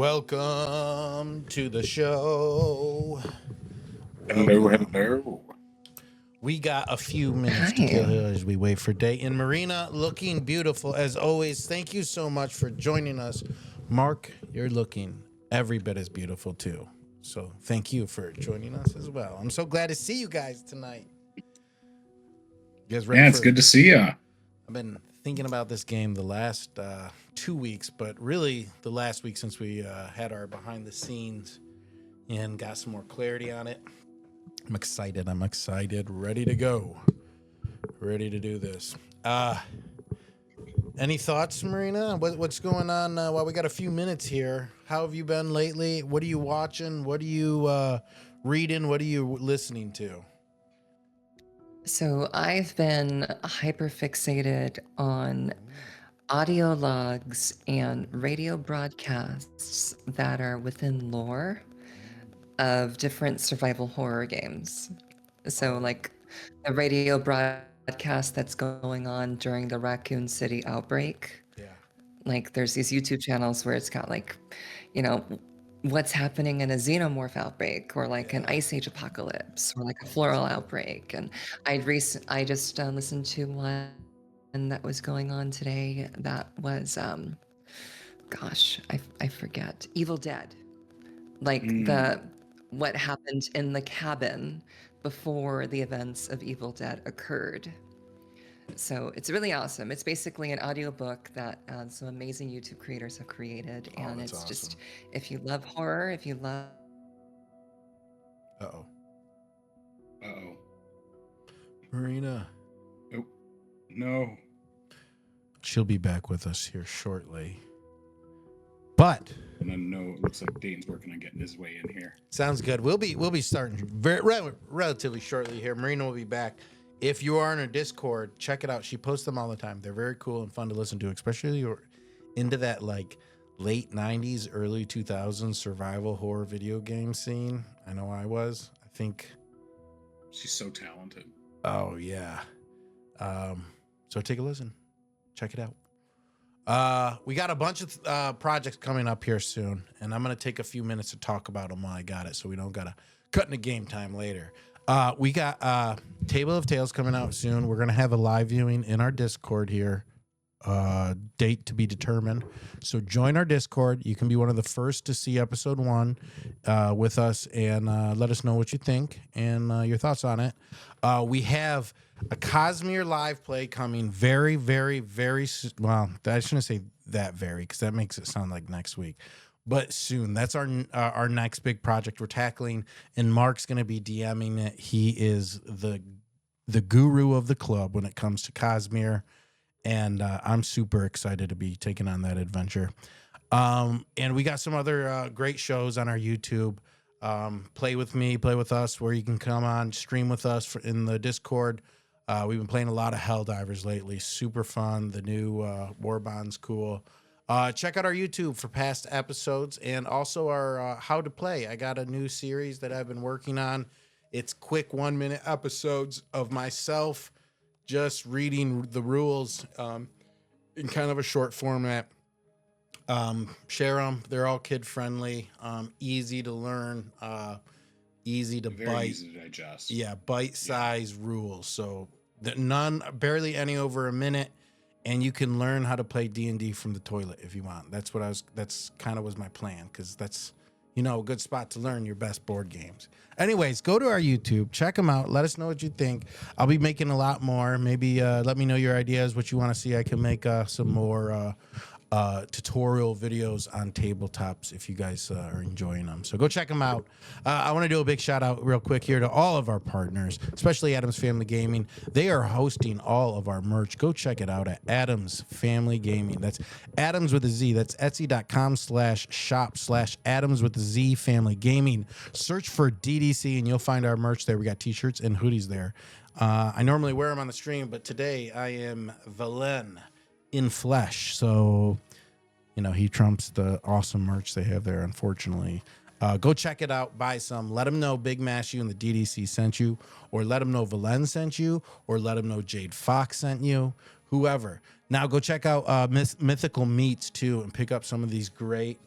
Welcome to the show. Hello, hello. We got a few minutes to kill here as we wait for day. And Marina, looking beautiful as always. Thank you so much for joining us. Mark, you're looking every bit as beautiful too. So thank you for joining us as well. I'm so glad to see you guys tonight. You guys ready? Yeah, it's good to see you. I've been thinking about this game the last 2 weeks, but really the last week since we had our behind the scenes and got some more clarity on it. I'm excited. Ready to go. Ready to do this. Any thoughts, Marina? What's going on? Well, we got a few minutes here. How have you been lately? What are you watching? What are you reading? What are you listening to? So I've been hyper-fixated on audio logs and radio broadcasts that are within lore of different survival horror games. So like a radio broadcast that's going on during the Raccoon City outbreak. Yeah. Like there's these YouTube channels where it's got like, you know, what's happening in a xenomorph outbreak or like an ice age apocalypse or like a floral outbreak. And I just listened to one that was going on today that was, I forget, Evil Dead. Like what happened in the cabin before the events of Evil Dead occurred. So it's really awesome. It's basically an audiobook that some amazing YouTube creators have created. And it's awesome. Just, if you love horror, if you love... Uh-oh. Marina. Oh, no. She'll be back with us here shortly. But... No, it looks like Dane's working on getting his way in here. Sounds good. We'll be starting relatively shortly here. Marina will be back. If you are in her Discord, check it out. She posts them all the time. They're very cool and fun to listen to, especially if you're into that like late 90s, early 2000s survival horror video game scene. I know I was. I think she's so talented. Oh yeah. So take a listen. Check it out. We got a bunch of projects coming up here soon, and I'm gonna take a few minutes to talk about them while I got it, so we don't gotta cut into game time later. We got Table of Tales coming out soon. We're gonna have a live viewing in our Discord here. Date to be determined. So join our Discord. You can be one of the first to see episode 1 with us, and let us know what you think and your thoughts on it. We have a Cosmere live play coming very, very, very soon. Well, I shouldn't say that very, because that makes it sound like next week. But soon. That's our next big project we're tackling, and Mark's going to be DMing it. He is the guru of the club when it comes to Cosmere, and I'm super excited to be taking on that adventure. And we got some other great shows on our YouTube. Play with me, play with us, where you can come on, stream with us in the Discord. We've been playing a lot of Helldivers lately. Super fun. The new Warbond's cool. Check out our YouTube for past episodes and also our How to Play. I got a new series that I've been working on. It's quick 1-minute episodes of myself just reading the rules in kind of a short format. Share them. They're all kid friendly, easy to learn, easy to bite. Easy to digest. Yeah, bite-sized rules. So barely any over a minute, and you can learn how to play D&D from the toilet if you want. That's kind of was my plan, because that's, a good spot to learn your best board games. Anyways, go to our YouTube, check them out, let us know what you think. I'll be making a lot more. Maybe let me know your ideas, what you want to see. I can make some more tutorial videos on tabletops if you guys are enjoying them. So go check them out. I want to do a big shout out real quick here to all of our partners, especially Adams Family Gaming. They are hosting all of our merch. Go check it out at Adams Family Gaming. That's Adams with a Z. That's etsy.com/shop/Adams with a Z Family Gaming. Search for DDC and you'll find our merch there. We got t-shirts and hoodies there. I normally wear them on the stream, but today I am Valen in flesh, so he trumps the awesome merch they have there, unfortunately. Go check it out, buy some, let them know Big Mash you and the DDC sent you, or let them know Valen sent you, or let them know Jade Fox sent you, whoever. Now go check out Mythical Meats too, and pick up some of these great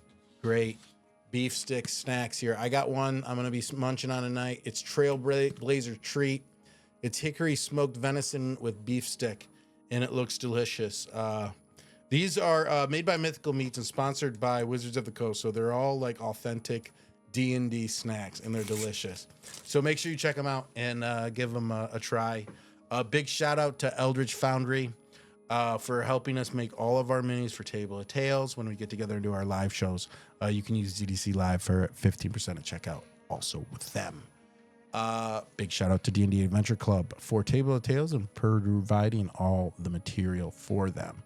great beef stick snacks here. I got one I'm going to be munching on tonight. It's Trailblazer Treat. It's hickory smoked venison with beef stick, and it looks delicious. These are made by Mythical Meats and sponsored by Wizards of the Coast, so they're all like authentic D&D snacks, and they're delicious. So make sure you check them out and give them a try. A big shout out to Eldritch Foundry for helping us make all of our minis for Table of Tales when we get together and do our live shows. You can use ZDC Live for 15% at checkout also with them. Big shout out to D&D Adventure Club for Table of Tales and providing all the material for them.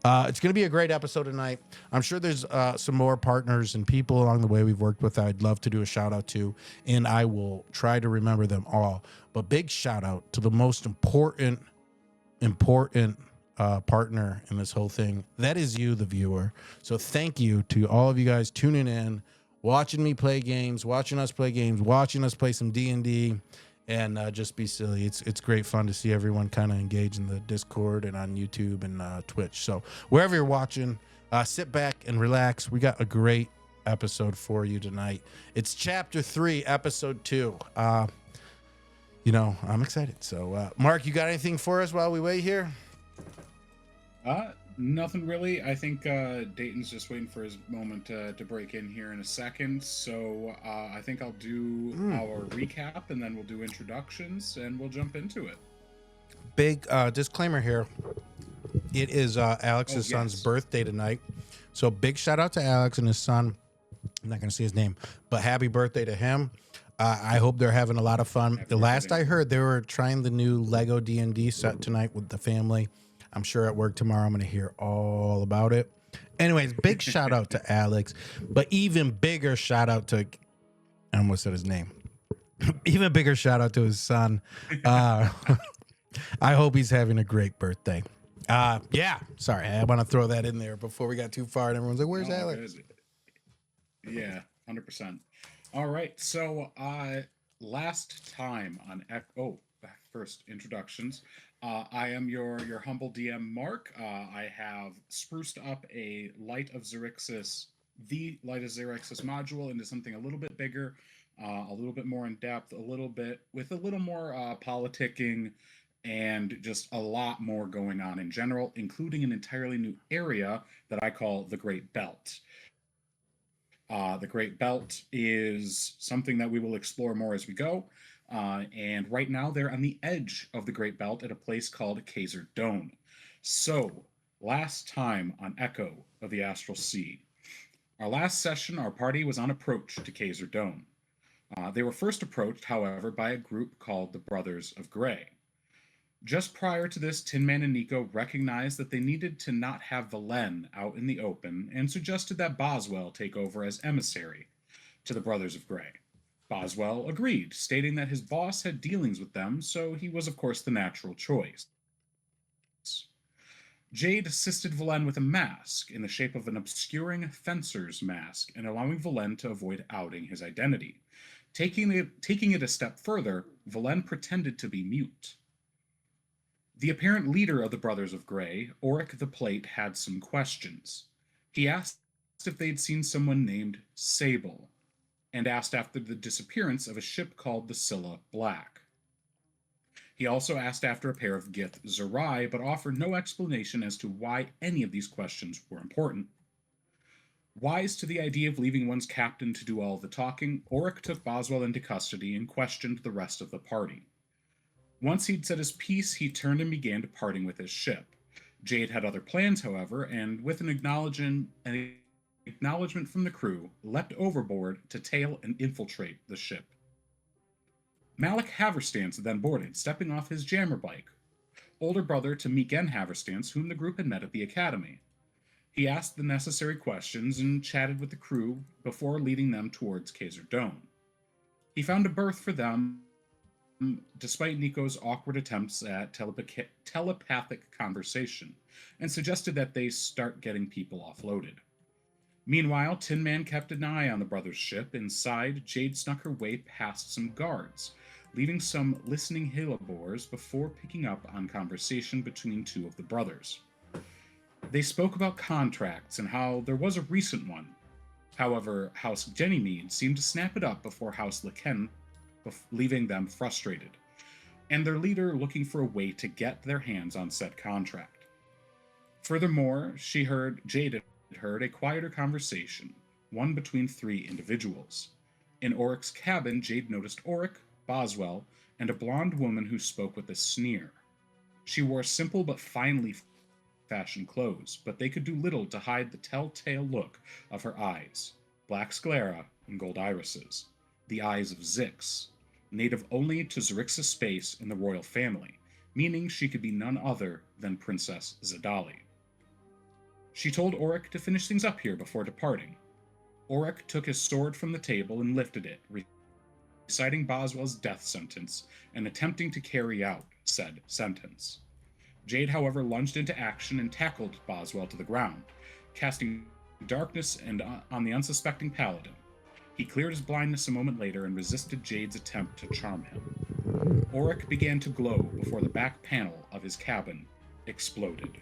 It's going to be a great episode tonight. I'm sure there's some more partners and people along the way we've worked with that I'd love to do a shout out to, and I will try to remember them all. But big shout out to the most important partner in this whole thing. That is you, the viewer. So thank you to all of you guys tuning in, watching me play games, watching us play games, watching us play some D&D, and just be silly. It's great fun to see everyone kind of engage in the Discord and on YouTube and Twitch. So wherever you're watching, sit back and relax. We got a great episode for you tonight. It's Chapter 3, Episode 2. I'm excited. So, Mark, you got anything for us while we wait here? Nothing really. I think Dayton's just waiting for his moment to break in here in a second. So I think I'll do our recap, and then we'll do introductions, and we'll jump into it. Big disclaimer here. It is Alex's son's birthday tonight. So big shout out to Alex and his son. I'm not going to say his name, but happy birthday to him. I hope they're having a lot of fun. The last I heard, they were trying the new Lego D&D set tonight with the family. I'm sure at work tomorrow I'm going to hear all about it. Anyways, big shout out to Alex, but even bigger shout out to, I almost said his name. Even bigger shout out to his son. I hope he's having a great birthday. Sorry, I want to throw that in there before we got too far and everyone's like, where's Alex? Yeah, 100%. All right, so last time on first introductions. I am your humble DM, Mark. I have spruced up a the Light of Xerxes module into something a little bit bigger, a little bit more in depth, with a little more politicking, and just a lot more going on in general, including an entirely new area that I call the Great Belt. The Great Belt is something that we will explore more as we go. And right now they're on the edge of the Great Belt at a place called Qazer-Dohn. So, last time on Echo of the Astral Sea, our last session, our party was on approach to Qazer-Dohn. They were first approached, however, by a group called the Brothers of Grey. Just prior to this, Tin Man and Nico recognized that they needed to not have Velen out in the open and suggested that Boswell take over as emissary to the Brothers of Grey. Boswell agreed, stating that his boss had dealings with them, so he was, of course, the natural choice. Jade assisted Velen with a mask in the shape of an obscuring fencer's mask and allowing Velen to avoid outing his identity. Taking it a step further, Velen pretended to be mute. The apparent leader of the Brothers of Grey, Auric the Plate, had some questions. He asked if they'd seen someone named Sable, and asked after the disappearance of a ship called the Scylla Black. He also asked after a pair of Gith Zerai, but offered no explanation as to why any of these questions were important. Wise to the idea of leaving one's captain to do all the talking, Auric took Boswell into custody and questioned the rest of the party. Once he'd said his piece, he turned and began departing with his ship. Jade had other plans, however, and with an acknowledgement from the crew, leapt overboard to tail and infiltrate the ship. Malik Haverstance then boarded, stepping off his jammer bike, older brother to Miken Haverstance, whom the group had met at the academy. He asked the necessary questions and chatted with the crew before leading them towards Qazer-Dohn. He found a berth for them, despite Nico's awkward attempts at telepathic conversation, and suggested that they start getting people offloaded. Meanwhile, Tin Man kept an eye on the brothers' ship. Inside, Jade snuck her way past some guards, leaving some listening hellebores before picking up on conversation between two of the brothers. They spoke about contracts and how there was a recent one, However, House Jennymead seemed to snap it up before House Lycan, leaving them frustrated, and their leader looking for a way to get their hands on said contract. Furthermore, Jade had heard a quieter conversation, one between 3 individuals. In Oric's cabin, Jade noticed Oric, Boswell, and a blonde woman who spoke with a sneer. She wore simple but finely fashioned clothes, but they could do little to hide the telltale look of her eyes, black sclera and gold irises, the eyes of Zix, native only to Zerix's space in the royal family, meaning she could be none other than Princess Zedali. She told Oric to finish things up here before departing. Oric took his sword from the table and lifted it, reciting Boswell's death sentence and attempting to carry out said sentence. Jade, however, lunged into action and tackled Boswell to the ground, casting darkness on the unsuspecting paladin. He cleared his blindness a moment later and resisted Jade's attempt to charm him. Oric began to glow before the back panel of his cabin exploded.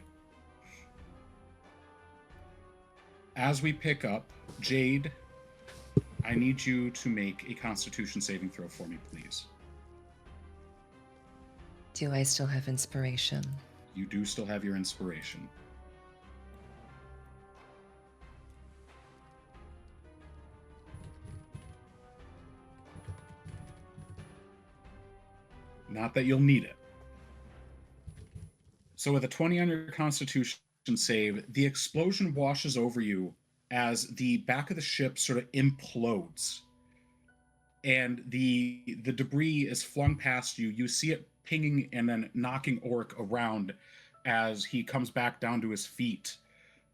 As we pick up, Jade, I need you to make a Constitution saving throw for me, please. Do I still have inspiration? You do still have your inspiration. Not that you'll need it. So with a 20 on your Constitution save, the explosion washes over you as the back of the ship sort of implodes. And the debris is flung past you. You see it pinging and then knocking Oric around as he comes back down to his feet.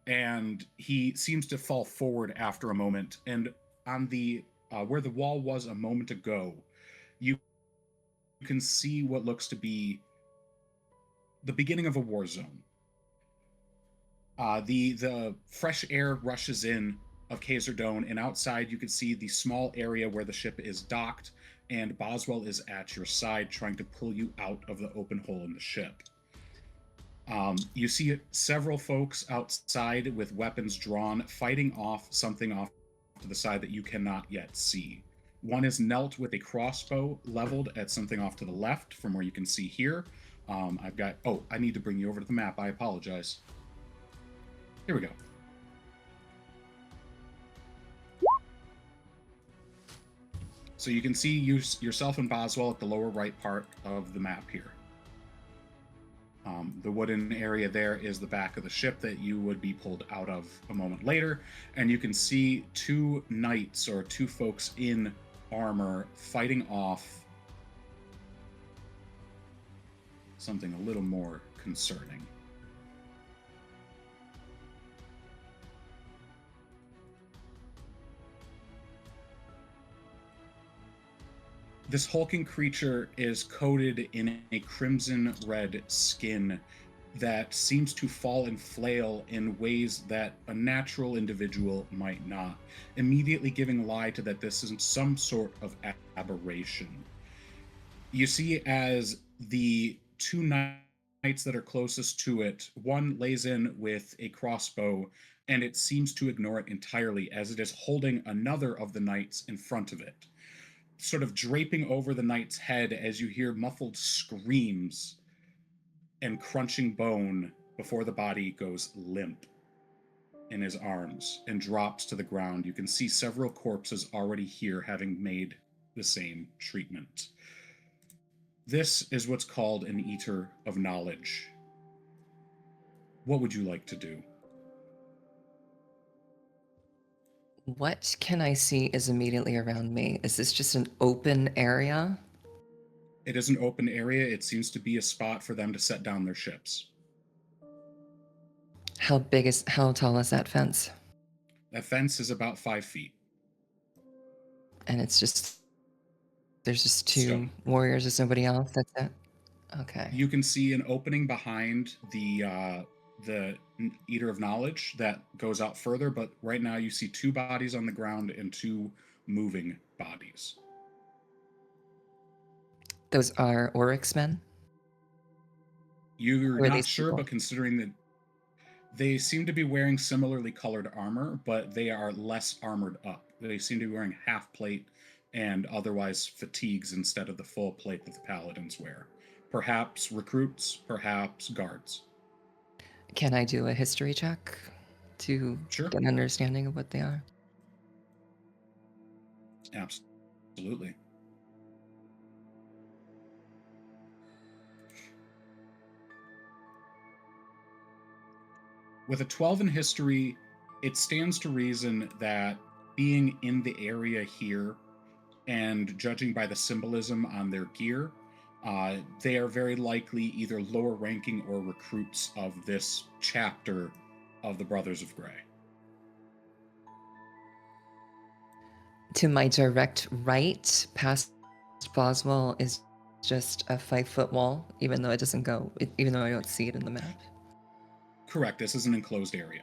And he seems to fall forward after a moment. And on the where the wall was a moment ago, you can see what looks to be the beginning of a war zone. The fresh air rushes in of Qazer-Dohn, and outside you can see the small area where the ship is docked, and Boswell is at your side trying to pull you out of the open hole in the ship. You see several folks outside with weapons drawn, fighting off something off to the side that you cannot yet see. One is knelt with a crossbow leveled at something off to the left from where you can see here. I need to bring you over to the map. I apologize. Here we go. So you can see yourself and Boswell at the lower right part of the map here. The wooden area there is the back of the ship that you would be pulled out of a moment later. And you can see 2 knights or 2 folks in armor fighting off something a little more concerning. This hulking creature is coated in a crimson red skin that seems to fall and flail in ways that a natural individual might not, immediately giving lie to that this is some sort of aberration. You see as the 2 knights that are closest to it, one lays in with a crossbow, and it seems to ignore it entirely as it is holding another of the knights in front of it, sort of draping over the knight's head as you hear muffled screams and crunching bone before the body goes limp in his arms and drops to the ground. You can see several corpses already here having made the same treatment. This is what's called an Eater of Knowledge. What would you like to do? What can I see is immediately around me? Is this just an open area? It is an open area. It seems to be a spot for them to set down their ships. How tall is that fence? That fence is about 5 feet. And there's just 2 Stone. warriors, there's nobody else, that's it? Okay. You can see an opening behind the Eater of Knowledge that goes out further, but right now you see 2 bodies on the ground and 2 moving bodies. Those are Oryx men? You're Or are not these sure, people? but considering that They seem to be wearing similarly colored armor, but they are less armored up. They seem to be wearing half plate and otherwise fatigues instead of the full plate that the paladins wear. Perhaps recruits, perhaps guards. Can I do a history check to Sure. get an understanding of what they are? Absolutely. With a 12 in history, it stands to reason that being in the area here and judging by the symbolism on their gear, they are very likely either lower ranking or recruits of this chapter of the Brothers of Grey. To my direct right, past Boswell, is just a 5-foot wall, even though it doesn't go, even though I don't see it in the map. Correct. This is an enclosed area.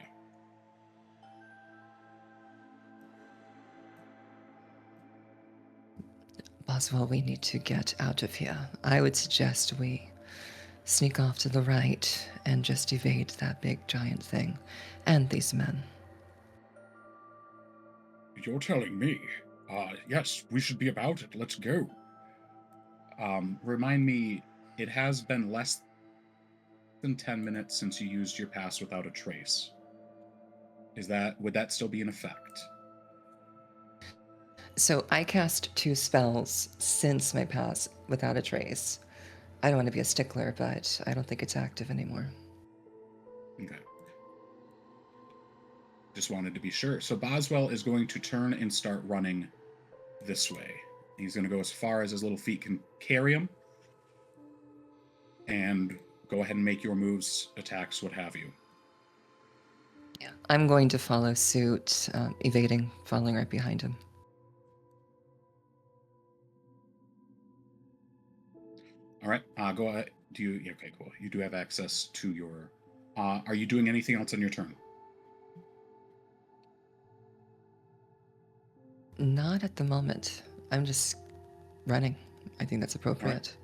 Boswell, we need to get out of here. I would suggest we sneak off to the right and just evade that big giant thing and these men. You're telling me. Yes, we should be about it. Let's go. Remind me, it has been less than 10 minutes since you used your pass without a trace. Would that still be in effect? So I cast 2 spells since my pass without a trace. I don't want to be a stickler, but I don't think it's active anymore. Okay. Just wanted to be sure. So Boswell is going to turn and start running this way. He's going to go as far as his little feet can carry him. And go ahead and make your moves, attacks, what have you. Yeah, I'm going to follow suit, evading, following right behind him. All right. Go ahead. Okay, cool. You do have access to your... are you doing anything else on your turn? Not at the moment. I'm just running. I think that's appropriate.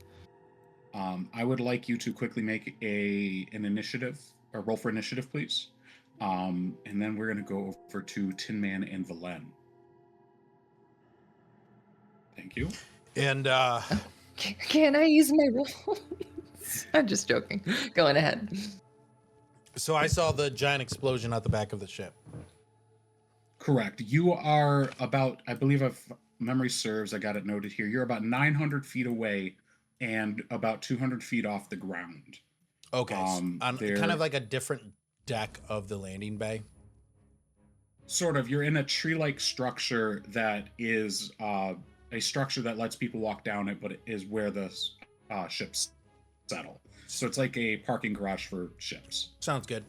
Right. I would like you to quickly make an initiative, or roll for initiative, please. And then we're going to go over to Tin Man and Valen. Thank you. And Can I use my roll? I'm just joking. Go on ahead. so I saw the giant explosion out the back of the ship. Correct. You are about, I believe if memory serves, I got it noted here, you're about 900 feet away and about 200 feet off the ground. Okay. On kind of like a different deck of the landing bay. Sort of. You're in a tree-like structure that is a structure that lets people walk down it, but it is where the ships settle. So it's like a parking garage for ships. Sounds good.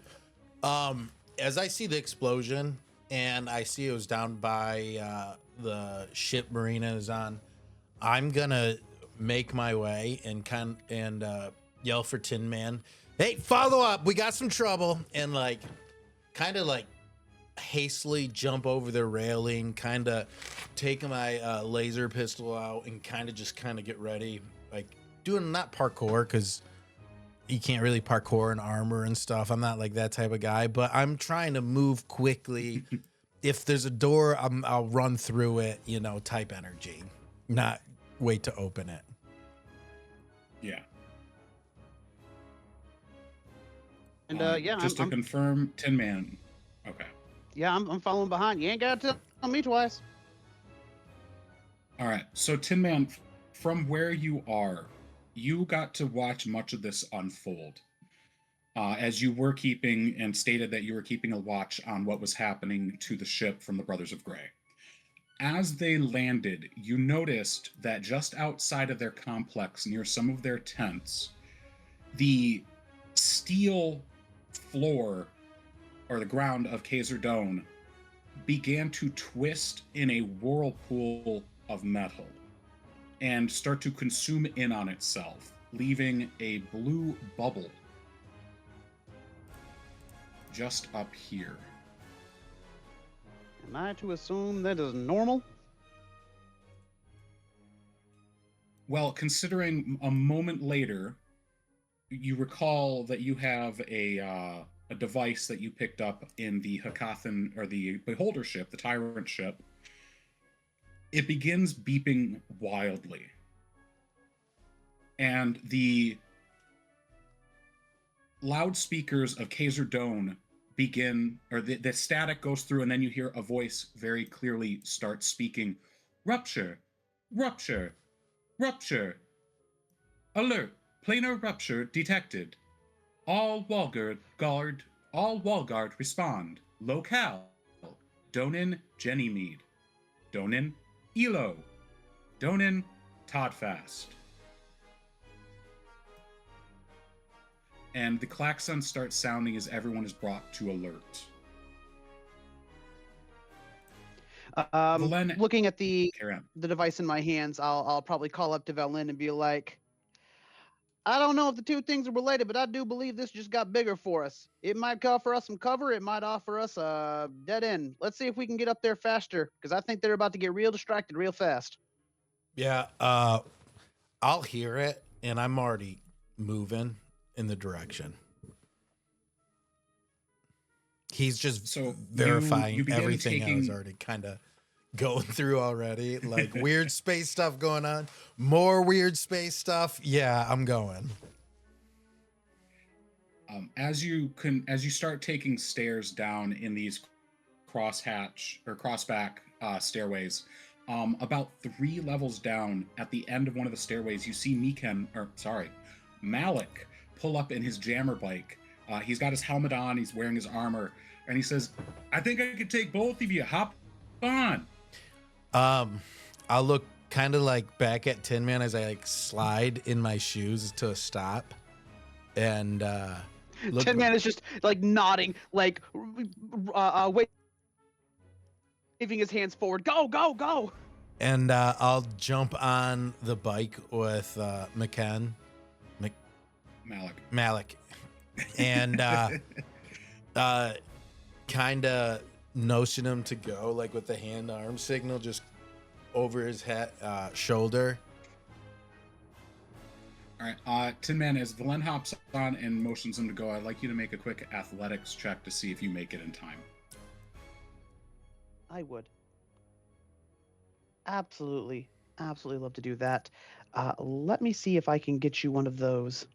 As I see the explosion and I see it was down by the ship Marina is on, I'm gonna make my way and yell for Tin Man, "Hey, follow up! We got some trouble!" And kind of hastily jump over the railing, kind of take my laser pistol out, and kind of get ready, doing not parkour because you can't really parkour in armor and stuff. I'm not like that type of guy, but I'm trying to move quickly. If there's a door, I'll run through it, type energy, not wait to open it. Yeah. And just to confirm, Tin Man. Okay. Yeah, I'm following behind. You ain't got to tell me twice. All right. So Tin Man, from where you are, you got to watch much of this unfold. As you were keeping and stated that you were keeping a watch on what was happening to the ship from the Brothers of Grey. As they landed, you noticed that just outside of their complex, near some of their tents, the steel floor or the ground of Qazer-Dohn began to twist in a whirlpool of metal and start to consume in on itself, leaving a blue bubble just up here. Am I to assume that is normal? Well, considering a moment later, you recall that you have a device that you picked up in the Hakathan, or the Beholder ship, the Tyrant ship. It begins beeping wildly. And the loudspeakers of Qazer-Dohn begin, or the static goes through, and then you hear a voice very clearly start speaking. Rupture! Rupture! Rupture! Alert! Planar rupture detected. All Walguard respond. Locale. Donin Jennymead. Donin Elo. Donin Toddfast. And the klaxon starts sounding as everyone is brought to alert. Valen, Looking at the Karen. device in my hands, I'll probably call up to Valen and be like, I don't know if the two things are related, but I do believe this just got bigger for us. It might offer us some cover. It might offer us a dead end. Let's see if we can get up there faster, because I think they're about to get real distracted real fast. Yeah, I'll hear it, and I'm already moving in the direction. He's just So verifying you begin everything I was taking- already kind of going through already. Like weird space stuff going on. More weird space stuff. Yeah, I'm going. As you start taking stairs down in these crossback stairways, about 3 levels down at the end of one of the stairways, you see Malik pull up in his jammer bike. He's got his helmet on, he's wearing his armor, and he says, I think I could take both of you. Hop on. I'll look kind of like back at Tin Man as I like slide in my shoes to a stop, and look. Tin Man is just like nodding, like waving his hands forward. Go, go, go! And I'll jump on the bike with Malik, and kind of notion him to go, like with the hand-arm signal, just over his head, shoulder. All right, Tin Man, as Valen hops on and motions him to go, I'd like you to make a quick athletics check to see if you make it in time. I would. Absolutely love to do that. Let me see if I can get you one of those.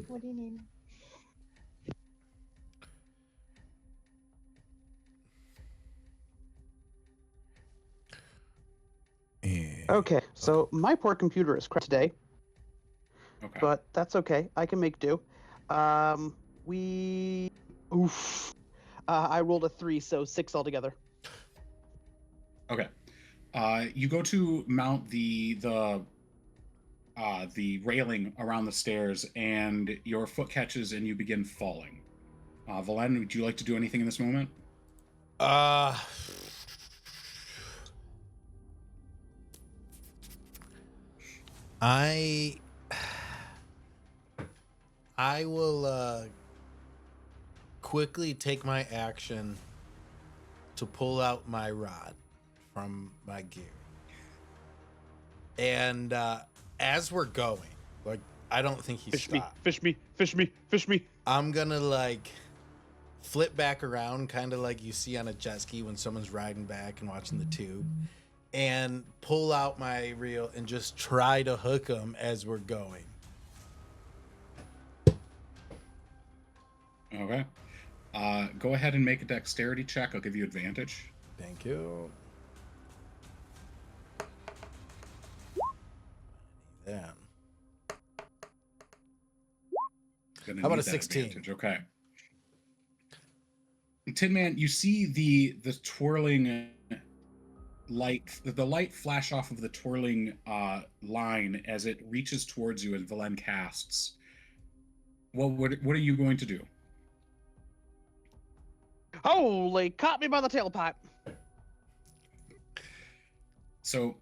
What do you need? Okay, so my poor computer is crashed today, but that's okay. I can make do. I rolled a 3, so 6 altogether. Okay. You go to mount the railing around the stairs, and your foot catches and you begin falling. Valen, would you like to do anything in this moment? I will quickly take my action to pull out my rod from my gear. And as we're going, like, I don't think he's stopped. Fish me. I'm gonna like flip back around, kind of like you see on a jet ski when someone's riding back and watching the tube, and pull out my reel and just try to hook him as we're going. Okay. Go ahead and make a dexterity check. I'll give you advantage. Thank you. Then. How about a 16? Advantage. Okay. Tin Man, you see the twirling light, the light flash off of the twirling line as it reaches towards you as Valen casts. Well, what are you going to do? Holy, caught me by the tailpipe. So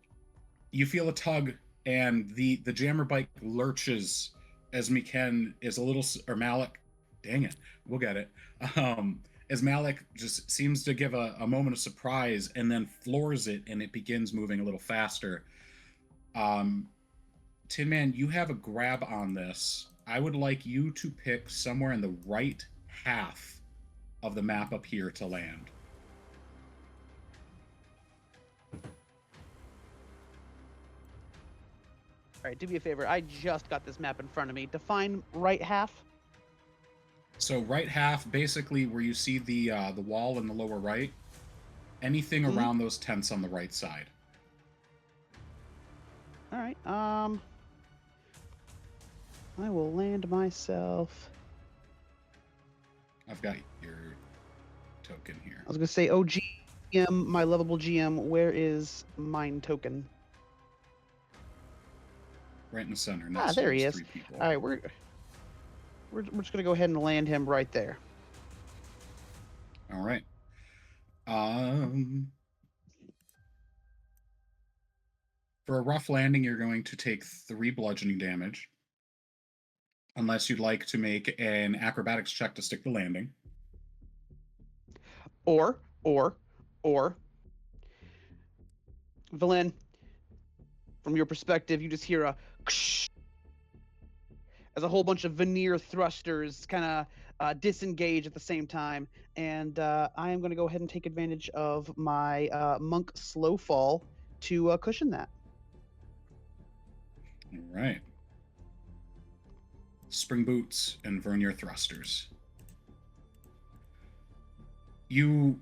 you feel a tug, and the jammer bike lurches as Malik Dang it. We'll get it. As Malik just seems to give a moment of surprise and then floors it, and it begins moving a little faster. Tin Man, you have a grab on this. I would like you to pick somewhere in the right half of the map up here to land. All right, do me a favor. I just got this map in front of me. Define right half. So right half, basically where you see the wall in the lower right, anything around those tents on the right side. All right. I will land myself. I've got your token here. I was gonna say, oh GM, my lovable GM, where is mine token? Right in the center. Next There to he those is. 3 people. All right, we're just gonna go ahead and land him right there. All right. For a rough landing, you're going to take 3 bludgeoning damage. Unless you'd like to make an acrobatics check to stick the landing. Or, Valen, from your perspective, you just hear a as a whole bunch of veneer thrusters kind of disengage at the same time. And I am going to go ahead and take advantage of my monk slow fall to cushion that. All right. Spring boots and vernier thrusters. You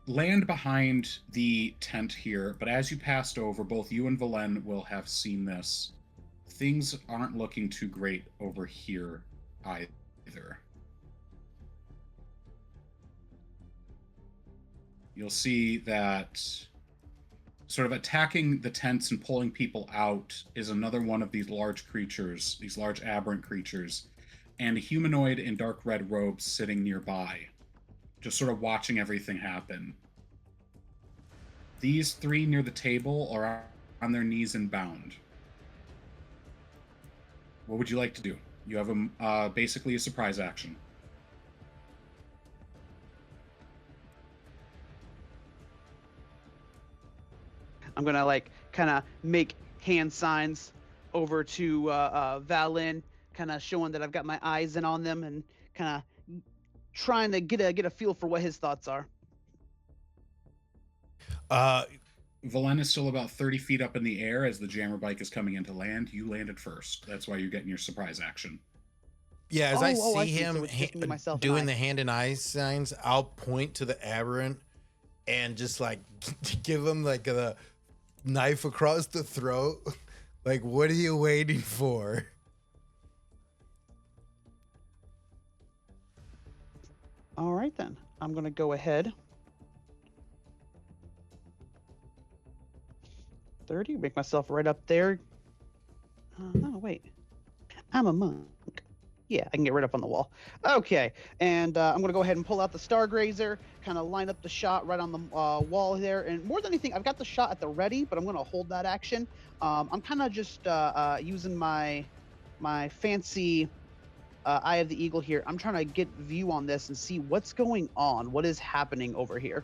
land behind the tent here, but as you passed over, both you and Valen will have seen this. Things aren't looking too great over here either. You'll see that sort of attacking the tents and pulling people out is another one of these large creatures, these large aberrant creatures, and a humanoid in dark red robes sitting nearby, just sort of watching everything happen. These 3 near the table are on their knees and bound. What would you like to do? You have basically a surprise action. I'm gonna like kind of make hand signs over to Valen, kind of showing that I've got my eyes in on them and kind of trying to get a feel for what his thoughts are. Valen is still about 30 feet up in the air as the jammer bike is coming into land. You landed first. That's why you're getting your surprise action. Yeah, as I see him So it's just me, myself, and doing I. the hand and eye signs, I'll point to the aberrant and just like give him like a knife across the throat. Like, what are you waiting for? All right, then. I'm going to go ahead. 30, make myself right up there. Oh, wait. I'm a monk. Yeah, I can get right up on the wall. Okay, and I'm going to go ahead and pull out the Stargrazer, kind of line up the shot right on the wall there. And more than anything, I've got the shot at the ready, but I'm going to hold that action. I'm kind of just using my fancy Eye of the Eagle here. I'm trying to get view on this and see what's going on. What is happening over here?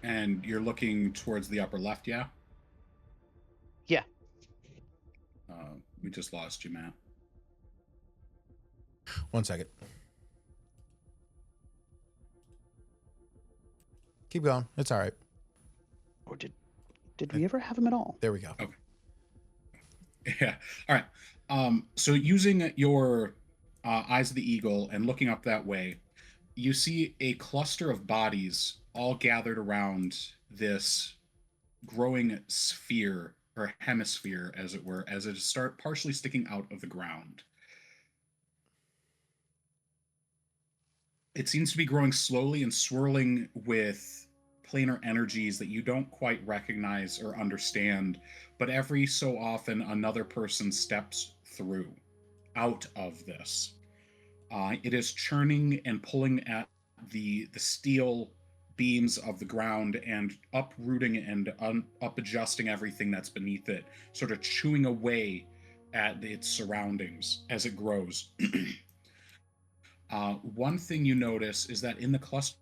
And you're looking towards the upper left, yeah? Yeah. We just lost you, Matt. 1 second. Keep going. It's all right. Or did we ever have him at all? There we go. Okay. Yeah. All right. So using your Eyes of the Eagle and looking up that way, you see a cluster of bodies all gathered around this growing sphere, or hemisphere, as it were, as it is partially sticking out of the ground. It seems to be growing slowly and swirling with planar energies that you don't quite recognize or understand, but every so often another person steps through, out of this. It is churning and pulling at the steel beams of the ground and uprooting and up adjusting everything that's beneath it, sort of chewing away at its surroundings as it grows. One thing you notice is that in the cluster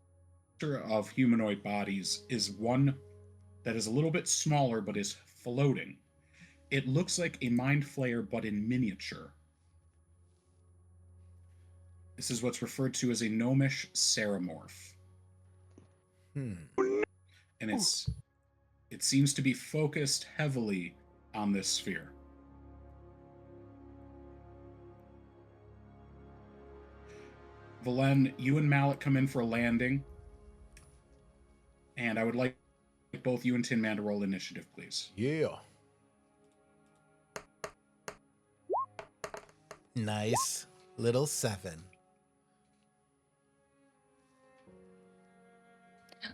of humanoid bodies is one that is a little bit smaller but is floating. It looks like a mind flayer but in miniature. This is what's referred to as a gnomish ceramorph. And it seems to be focused heavily on this sphere. Valen, you and Malik come in for a landing. And I would like both you and Tin Man to roll initiative, please. Yeah. Nice. Little 7.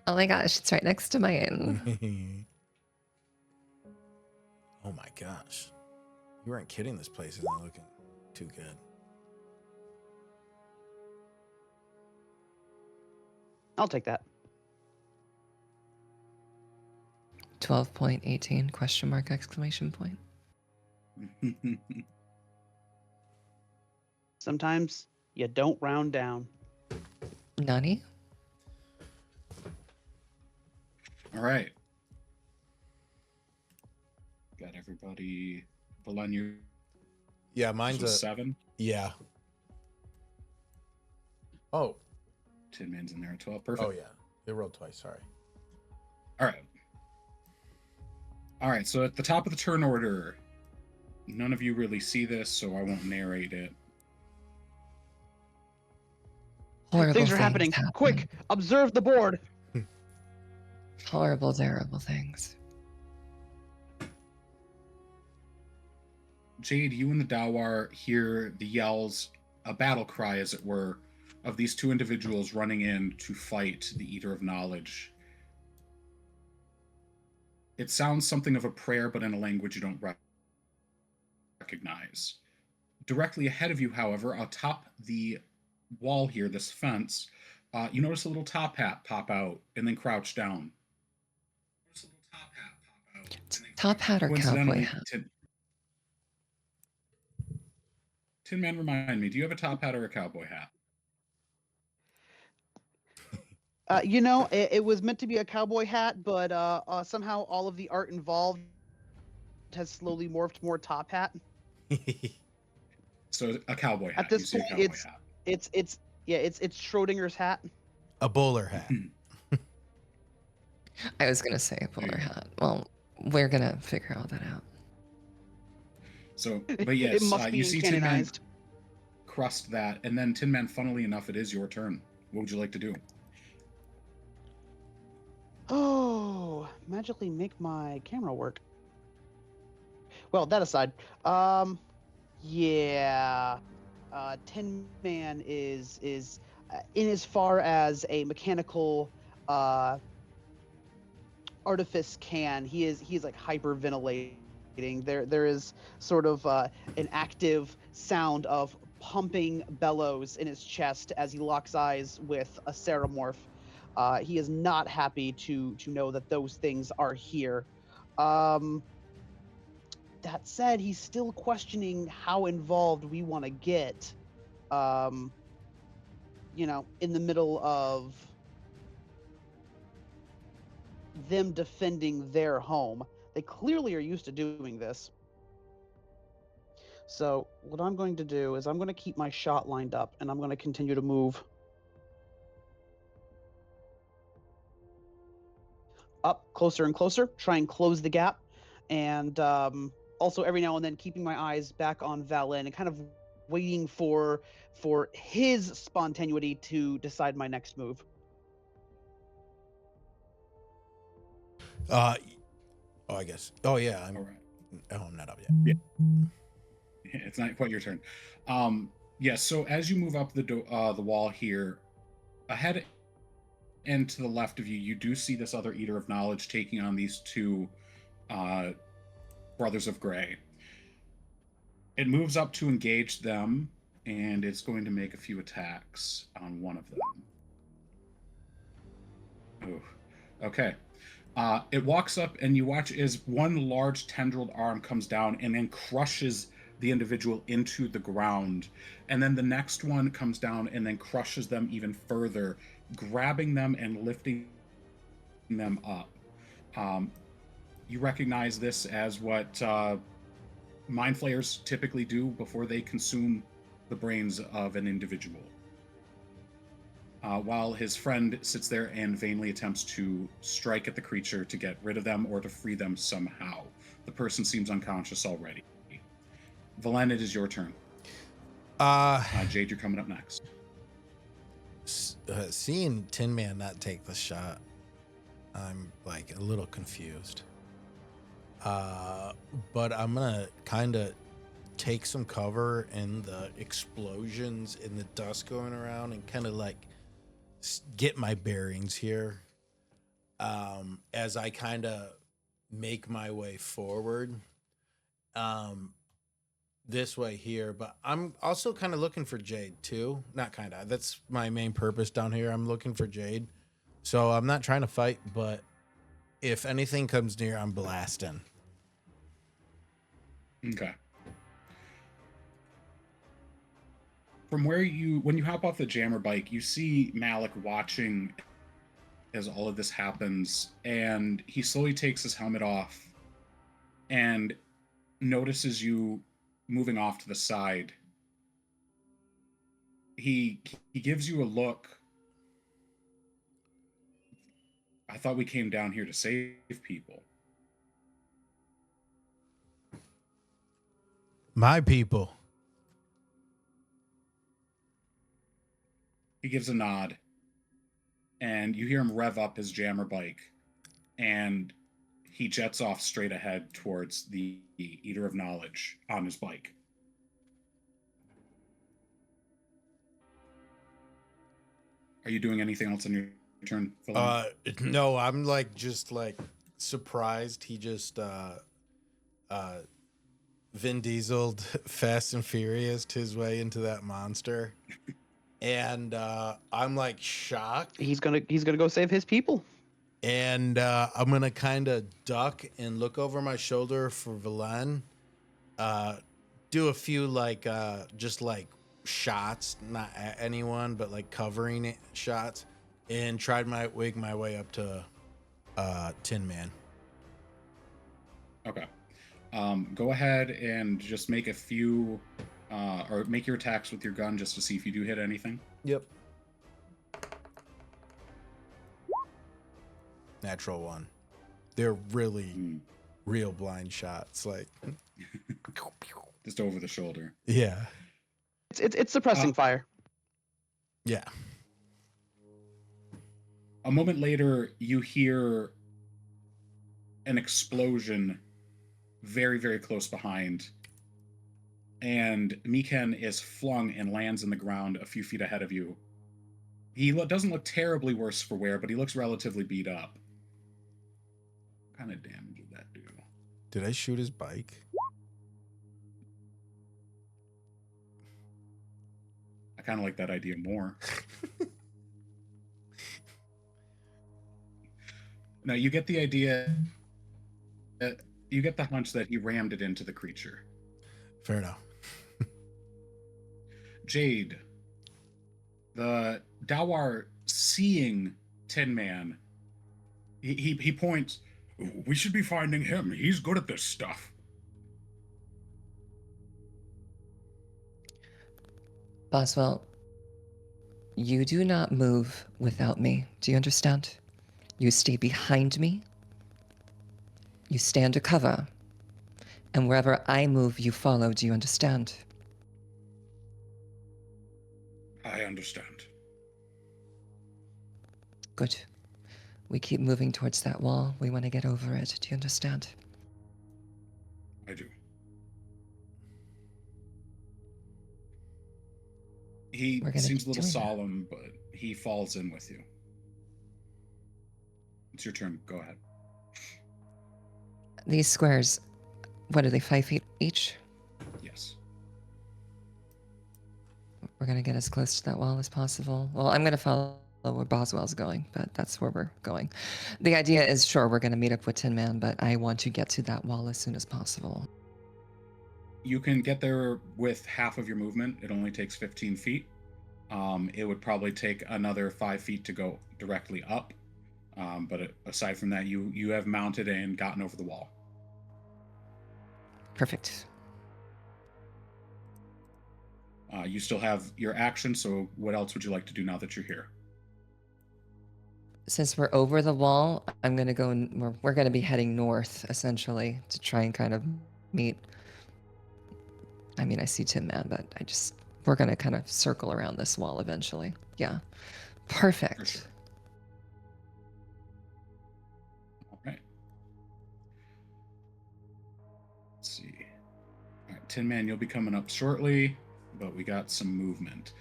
Oh my gosh, it's right next to mine. Oh my gosh. You weren't kidding. This place isn't looking too good. I'll take that. 12.18 question mark exclamation point. Sometimes you don't round down. Nani? All right. Got everybody. Valen, you. Yeah, mine's a 7. Yeah. Oh. Tin Man's in there at 12. Perfect. Oh yeah. They rolled twice. Sorry. All right. All right. So at the top of the turn order, none of you really see this, so I won't narrate it. Horrible Things are happening. happen. Quick, observe the board. Horrible, terrible things. Jade, you and the Dowhar hear the yells, a battle cry, as it were, of these two individuals running in to fight the Eater of Knowledge. It sounds something of a prayer, but in a language you don't recognize. Directly ahead of you, however, atop the wall here, this fence, you notice a little top hat pop out and then crouch down. Top hat or cowboy hat? Tin Man, remind me, do you have a top hat or a cowboy hat? It was meant to be a cowboy hat, but somehow all of the art involved has slowly morphed more top hat. So a cowboy hat. At this point, it's Schrodinger's hat. A bowler hat. I was gonna say a bowler hat. Well, we're gonna figure all that out. So, but yes, It must be you see Tin Man canonized. crust that, and then Tin Man, funnily enough, it is your turn. What would you like to do? Oh, magically make my camera work. Well, that aside, yeah, Tin Man is in as far as a mechanical artifice can. He's like hyperventilating. There is sort of an active sound of pumping bellows in his chest as he locks eyes with a ceramorph. He is not happy to know that those things are here. That said, he's still questioning how involved we want to get, in the middle of them defending their home. They clearly are used to doing this. So what I'm going to do is I'm going to keep my shot lined up, and I'm going to continue to move up closer and closer, try and close the gap, and also every now and then keeping my eyes back on Valen and kind of waiting for his spontaneity to decide my next move. I guess. Oh yeah. All right. I'm not up yet. Yeah. It's not quite your turn. So as you move up the wall here, ahead and to the left of you, you do see this other Eater of Knowledge taking on these two Brothers of Grey. It moves up to engage them, and it's going to make a few attacks on one of them. Oh, okay. It walks up, and you watch as one large tendrilled arm comes down and then crushes the individual into the ground, and then the next one comes down and then crushes them even further, grabbing them and lifting them up. You recognize this as what mind flayers typically do before they consume the brains of an individual. While his friend sits there and vainly attempts to strike at the creature to get rid of them or to free them somehow. The person seems unconscious already. Valen, it is your turn. Jade, you're coming up next. Seeing Tin Man not take the shot, I'm like a little confused. But I'm gonna kind of take some cover in the explosions and the dust going around and kind of like get my bearings here as I kind of make my way forward this way here. But I'm also kind of looking for Jade too. Not kind of, that's my main purpose down here. I'm looking for Jade, so I'm not trying to fight, but if anything comes near, I'm blasting. Okay. From when you hop off the jammer bike, you see Malik watching as all of this happens, and he slowly takes his helmet off and notices you moving off to the side. He gives you a look. I thought we came down here to save people. My people. He gives a nod, and you hear him rev up his jammer bike, and he jets off straight ahead towards the Eater of Knowledge on his bike. Are you doing anything else on your turn, Philip? No, I'm like just like surprised. He just Vin Diesel'd Fast and Furious his way into that monster. And I'm like shocked. He's gonna go save his people. And I'm gonna kind of duck and look over my shoulder for Valen. Do a few like just like shots, not at anyone, but like covering it, shots, and tried my wig my way up to Tin Man. Okay. Go ahead and just make a few, or make your attacks with your gun just to see if you do hit anything. Yep. Natural one. They're really real blind shots, like Just over the shoulder. yeah. It's suppressing fire. Yeah. A moment later, you hear an explosion very, very close behind, and Mikan is flung and lands in the ground a few feet ahead of you. He doesn't look terribly worse for wear, but he looks relatively beat up. What kind of damage did that do? Did I shoot his bike? I kind of like that idea more. Now, you get the idea that you get the hunch that he rammed it into the creature. Fair enough. Jade, the Dowhar, seeing Tin Man, he points, "We should be finding him. He's good at this stuff." Boswell, you do not move without me. Do you understand? You stay behind me. You stand to cover. And wherever I move, you follow. Do you understand? I understand. Good. We keep moving towards that wall. We want to get over it. Do you understand? I do. He seems a little solemn, but he falls in with you. It's your turn. Go ahead. These squares, what are they, 5 feet each? Yes. We're going to get as close to that wall as possible. Well, I'm going to follow where Boswell's going, but that's where we're going. The idea is, sure, we're going to meet up with Tin Man, but I want to get to that wall as soon as possible. You can get there with half of your movement. It only takes 15 feet. It would probably take another 5 feet to go directly up. But aside from that, you have mounted and gotten over the wall. Perfect. You still have your action, so what else would you like to do now that you're here? Since we're over the wall, I'm gonna go and we're gonna be heading north essentially to try and kind of meet. I mean, I see Tin Man, but we're gonna kind of circle around this wall eventually. Yeah, perfect. For sure. All right. Let's see. All right, Tin Man, you'll be coming up shortly, but we got some movement.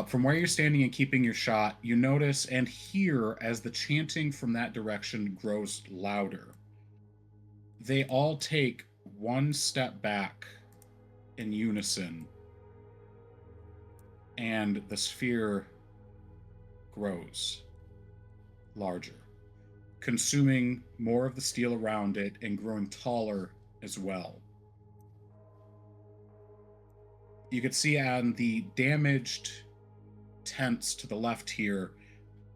From where you're standing and keeping your shot, you notice and hear as the chanting from that direction grows louder. They all take one step back in unison, and the sphere grows larger, consuming more of the steel around it and growing taller as well. You can see on the damaged tents to the left here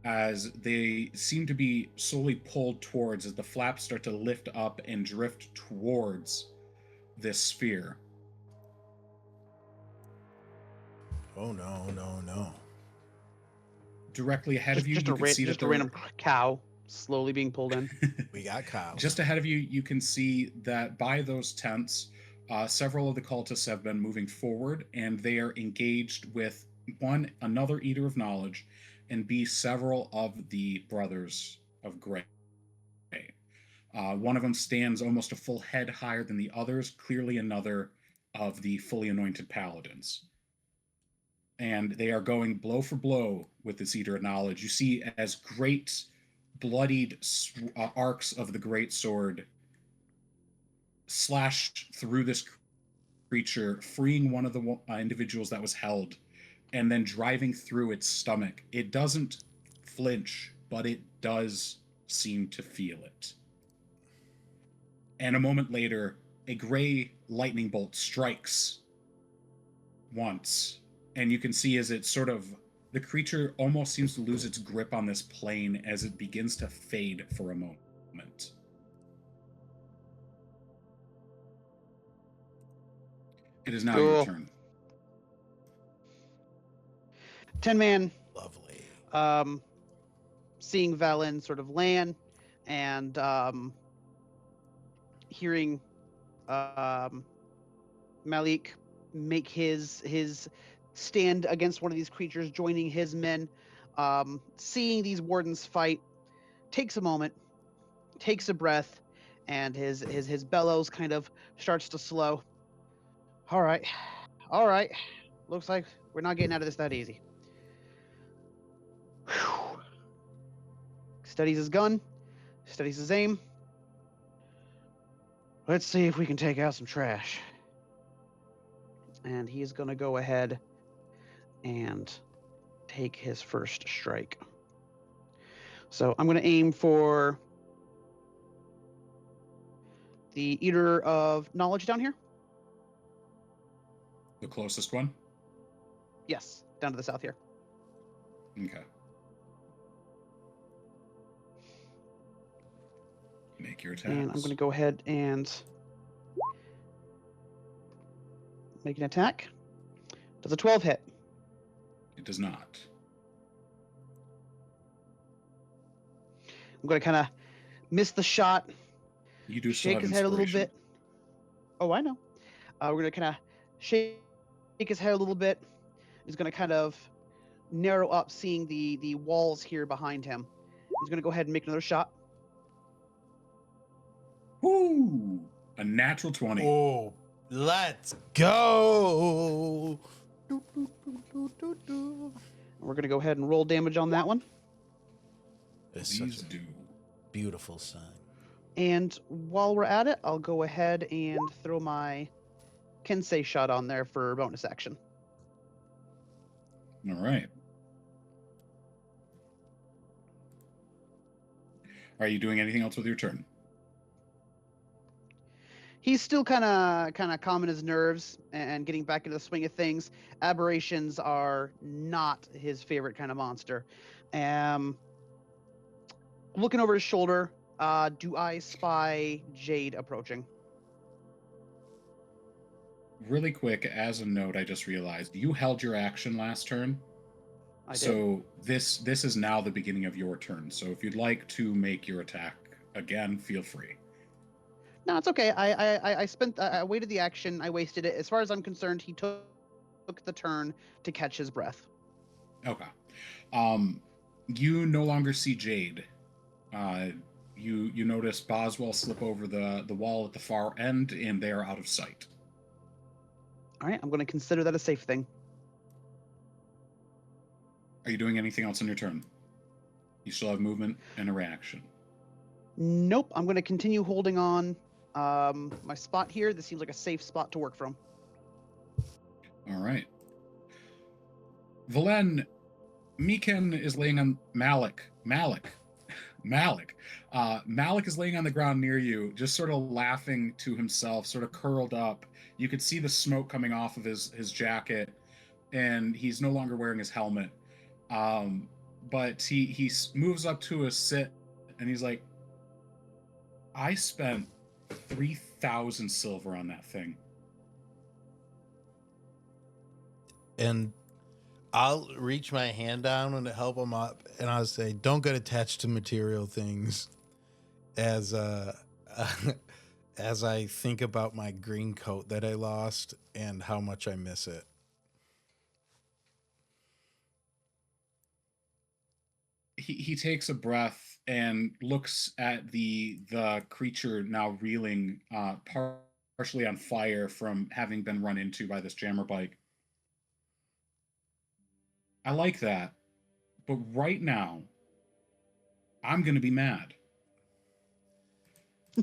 as they seem to be slowly pulled towards as the flaps start to lift up and drift towards this sphere. Oh no. Directly ahead of you, Just you can see just that a random cow slowly being pulled in. We got cows. just ahead of you, you can see that by those tents, several of the cultists have been moving forward, and they are engaged with another Eater of Knowledge, and several of the Brothers of Grey. One of them stands almost a full head higher than the others, clearly another of the fully anointed paladins. And they are going blow for blow with this Eater of Knowledge. You see as great bloodied arcs of the great sword slashed through this creature, freeing one of the individuals that was held, and then driving through its stomach. It doesn't flinch, but it does seem to feel it. And a moment later, a gray lightning bolt strikes once, and you can see as it sort of, the creature almost seems to lose its grip on this plane as it begins to fade for a moment. It is now your turn. Tin Man, Lovely. seeing Valen sort of land and hearing Malik make his stand against one of these creatures, joining his men, seeing these wardens fight, takes a moment, takes a breath, and his bellows kind of starts to slow. All right. Looks like we're not getting out of this that easy. Whew. Steadies his gun, steadies his aim. Let's see if we can take out some trash. And he's going to go ahead and take his first strike. So I'm going to aim for the Eater of Knowledge down here. The closest one? Yes, down to the south here. Okay. Make your attacks. And I'm going to go ahead and make an attack. Does a 12 hit? It does not. I'm going to kind of miss the shot, You do still shake have his head a little inspiration. bit. Oh, I know. We're going to kind of shake his head a little bit. He's going to kind of narrow up, seeing the walls here behind him. He's going to go ahead and make another shot. Woo! A natural 20. Oh, let's go. We're going to go ahead and roll damage on that one. It's Please such a do. beautiful sign. And while we're at it, I'll go ahead and throw my Kensei shot on there for bonus action. All right. Are you doing anything else with your turn? he's still kind of calming his nerves and getting back into the swing of things. Aberrations are not his favorite kind of monster. Looking over his shoulder, do I spy Jade approaching? Really quick, as a note, I just realized you held your action last turn. I did. So this is now the beginning of your turn. So if you'd like to make your attack again, feel free. No, it's okay. I waited the action. I wasted it. As far as I'm concerned, he took the turn to catch his breath. Okay. You no longer see Jade. You notice Boswell slip over the wall at the far end, and they are out of sight. All right, I'm going to consider that a safe thing. Are you doing anything else on your turn? You still have movement and a reaction. Nope, I'm going to continue holding on my spot here. This seems like a safe spot to work from. All right. Valen, Mikan is laying on Malik is laying on the ground near you, just sort of laughing to himself, sort of curled up. You could see the smoke coming off of his jacket, and he's no longer wearing his helmet. But he moves up to a sit, and he's like, I spent 3,000 silver on that thing. And I'll reach my hand down to help him up, and I'll say, don't get attached to material things as I think about my green coat that I lost and how much I miss it. He takes a breath and looks at the creature now reeling, partially on fire from having been run into by this jammer bike. I like that, but right now, I'm going to be mad.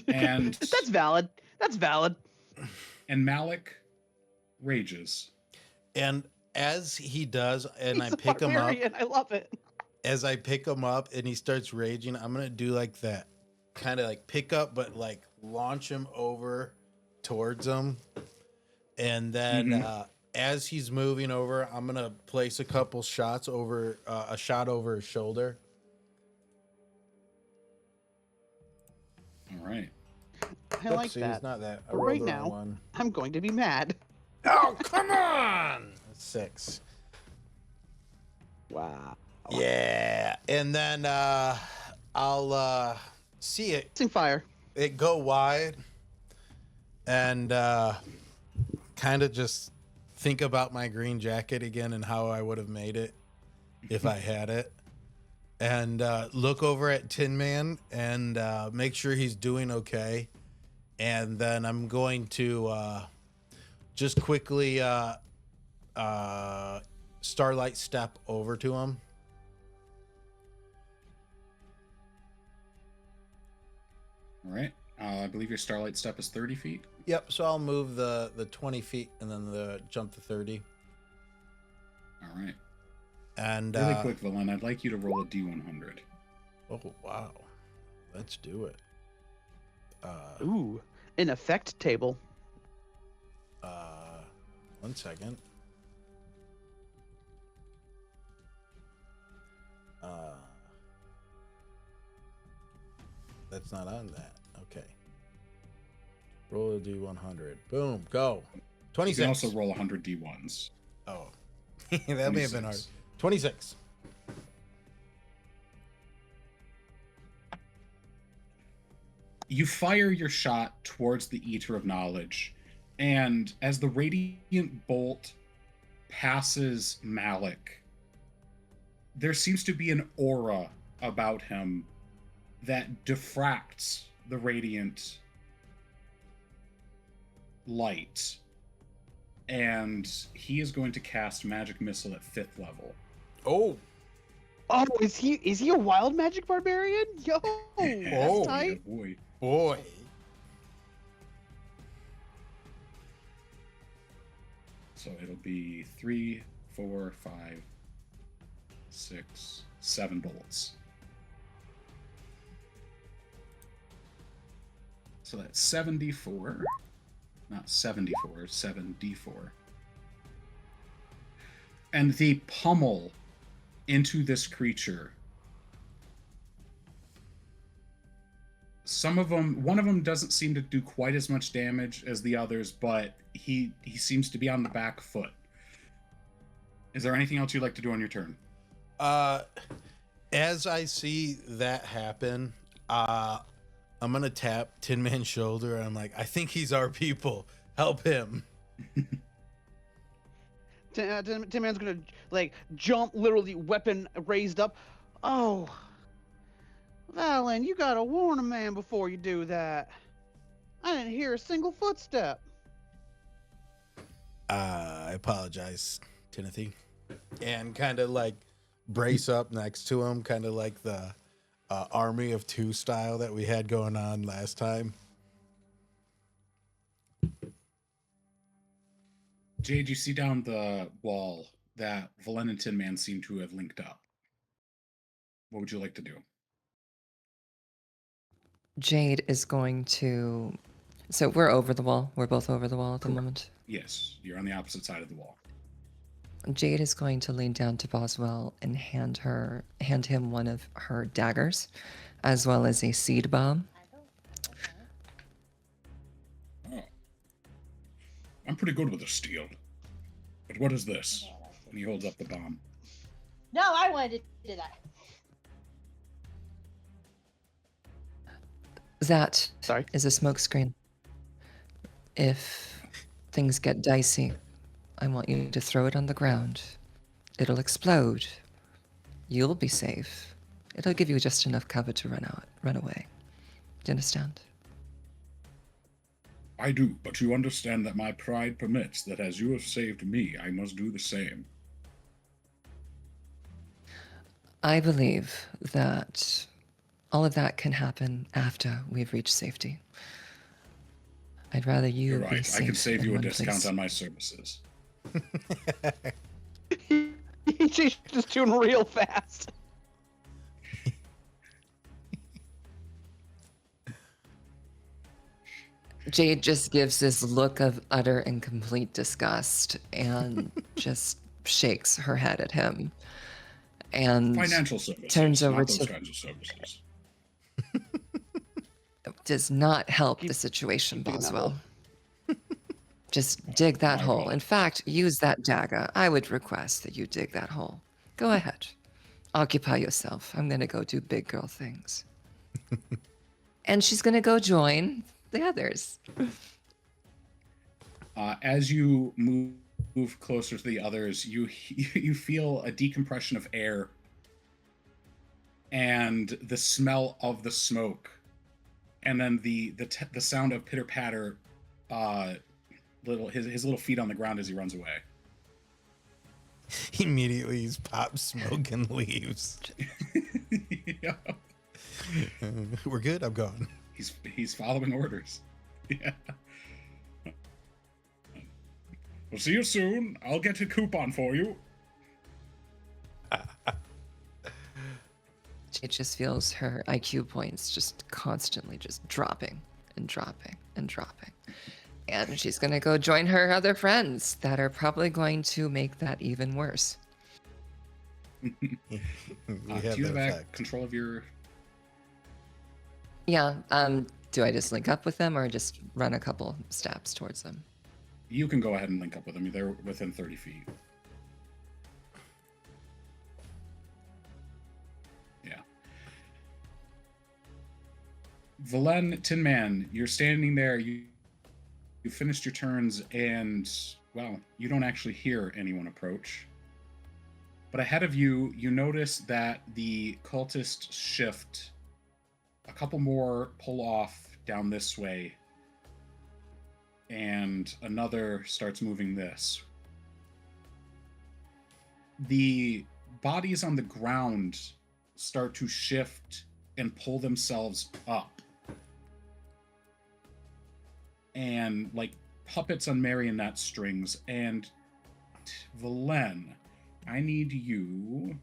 And That's valid. That's valid. And Malik rages. And as he does, and He's I pick him up, I love it. as I pick him up and he starts raging, I'm going to do like that kind of like pick up, but like launch him over towards him. And then, as he's moving over, I'm going to place a couple shots over, a shot over his shoulder. All right. I like Oopsie, that. It's not that. I But rolled right the wrong now, one. I'm going to be mad. Oh, come on! 6. Wow. Yeah. And then I'll see it Fire. it go wide and kind of just think about my green jacket again and how I would have made it if I had it. And look over at Tin Man and make sure he's doing okay. And then I'm going to just quickly Starlight step over to him. All right. I believe your Starlight step is 30 feet. Yep, so I'll move the 20 feet and then the jump to 30. All right. And really quick, Valen, I'd like you to roll a D100. Oh, wow. Let's do it. Ooh, an effect table. 1 second. That's not on that. Okay. Roll a D100. Boom, go. 26. You can also roll 100 D1s. Oh, that may have been hard. 26. You fire your shot towards the Eater of Knowledge, and as the radiant bolt passes Malik, there seems to be an aura about him that diffracts the radiant light, and he is going to cast Magic Missile at 5th level. Oh. Oh, is he a wild magic barbarian? Yo, that's tight. Boy. So it'll be 3, 4, 5, 6, 7 bullets. So that's 74. Not 74, 7d4. And the pummel into this creature. One of them doesn't seem to do quite as much damage as the others, but he seems to be on the back foot. Is there anything else you'd like to do on your turn? As I see that happen, I'm gonna tap Tin Man's shoulder and I'm like, I think he's our people. Help him. Tin Man's gonna like jump, literally weapon raised up. Oh, Valen, you gotta warn a man before you do that. I didn't hear a single footstep. I apologize, Timothy. And kind of like brace up next to him, kind of like the Army of Two style that we had going on last time. Jade, you see down the wall that Valen and Tin Man seem to have linked up. What would you like to do? Jade is going to. So we're over the wall. We're both over the wall at the moment. Yes, you're on the opposite side of the wall. Jade is going to lean down to Boswell and hand him one of her daggers, as well as a seed bomb. Oh. I'm pretty good with a steel. But what is this? And he holds up the bomb. No, I wanted to do that. That Sorry. is a smokescreen. If things get dicey, I want you to throw it on the ground. It'll explode. You'll be safe. It'll give you just enough cover to run away. Do you understand? I do, but you understand that my pride permits that as you have saved me, I must do the same. I believe that all of that can happen after we've reached safety. I'd rather you You're be right. safe I can save in you a one discount place. on my services. She's just doing real fast. Jade just gives this look of utter and complete disgust and just shakes her head at him and Financial services, turns over not those to kinds of services. does not help the Keep- situation, keep digging that Boswell. hole. Just dig that My hole. In apologies. fact, use that dagger. I would request that you dig that hole. Go ahead. Occupy yourself. I'm going to go do big girl things. And she's going to go join the others. As you move closer to the others, you feel a decompression of air and the smell of the smoke, and then the sound of pitter patter, his little feet on the ground as he runs away. Immediately he's pop smoke and leaves. Yeah. We're good. I'm gone. He's following orders. Yeah. We'll see you soon. I'll get a coupon for you. She just feels her IQ points just constantly just dropping and dropping and dropping. And she's going to go join her other friends that are probably going to make that even worse. We Do have you that have effect. control of your... Yeah, do I just link up with them or just run a couple steps towards them? You can go ahead and link up with them. They're within 30 feet. Yeah. Valen, Tin Man, you're standing there. You finished your turns, and, well, you don't actually hear anyone approach. But ahead of you, you notice that the cultists shift. A couple more pull off down this way, and another starts moving this. The bodies on the ground start to shift and pull themselves up. And like puppets on marionette strings. And Valen, I need you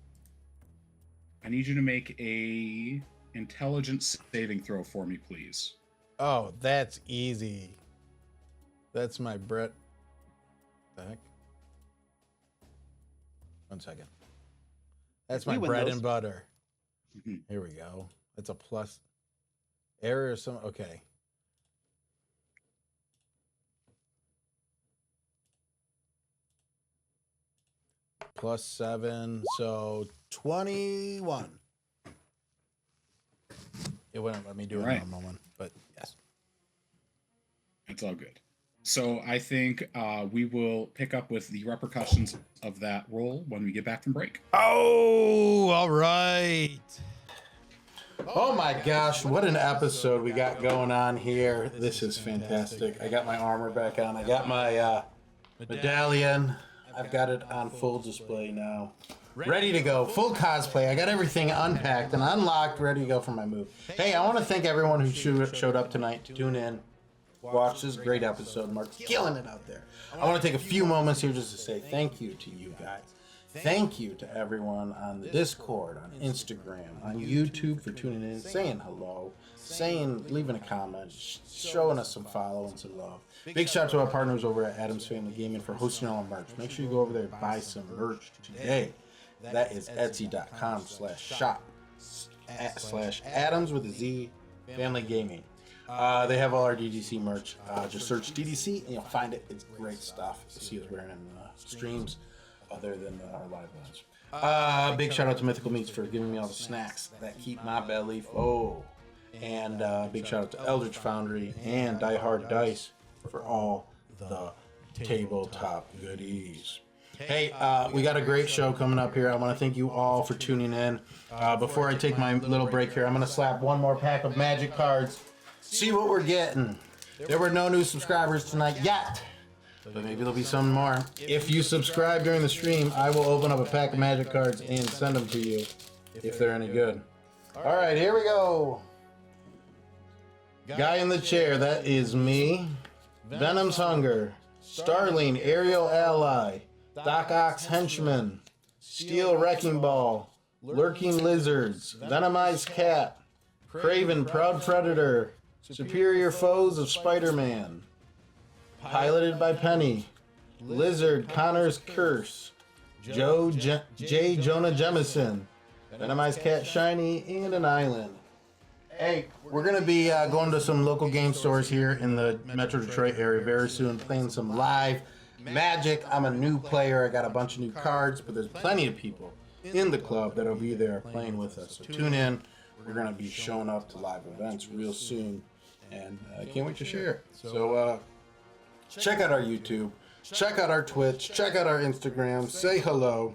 to make a intelligence saving throw for me, please. Oh, that's easy. That's my Brett. The heck? 1 second. That's my We win bread those. and butter. Mhm. Here we go. That's a plus. Error or some. Okay. +7, so 21. It wouldn't let me do a Right. normal one, but yes. It's all good. So I think we will pick up with the repercussions of that roll when we get back from break. Oh, all right. Oh my gosh, what an episode we got going on here. This is fantastic. I got my armor back on. I got my medallion. I've got it on full display now. Ready to go. Full cosplay. I got everything unpacked and unlocked, ready to go for my move. Hey, I want to thank everyone who showed up tonight to tune in. Watch this great episode. Mark's killing it out there. I want to take a few moments here just to say thank you to you guys. Thank you to everyone on the Discord, on Instagram, on YouTube for tuning in, saying hello, leaving a comment, showing us some follow and some love. Big shout out to our partners over at Adam's Family Gaming for hosting all our merch. Make sure you go over there and buy some merch today. That is etsy.com/shop/Adams with a Z Family Gaming. They have all our DDC merch. Just search DDC and you'll find it. It's great stuff. You'll see us wearing in streams other than our live ones. Big shout out to Mythical Meats for giving me all the snacks that keep my belly full. And big shout out to Eldritch Foundry and Dowhar Dice for all the tabletop goodies. Hey, we got a great show coming up here. I want to thank you all for tuning in. Before I take my little break here, I'm going to slap one more pack of magic cards. See what we're getting. There were no new subscribers tonight yet, but maybe there'll be some more. If you subscribe during the stream, I will open up a pack of magic cards and send them to you if they're any good. All right, here we go. Guy in the chair, that is me. Venom's Hunger, Starling, Aerial Ally, Doc Ock's Henchman, Steel Wrecking Ball, Lurking Lizards, Venomized Cat, Craven, Proud Predator, Superior Foes of Spider-Man, Piloted by Penny, Lizard, Connor's Curse, J. Jonah Jemison, Venomized Cat Shiny, and an Island. Hey, we're going to be going to some local game stores here in the Metro Detroit area very soon, playing some live Magic. I'm a new player. I got a bunch of new cards, but there's plenty of people in the club that'll be there playing with us. So tune in. We're going to be showing up to live events real soon, and I can't wait to share it. So check out our YouTube, check out our Twitch, check out our Instagram, say hello,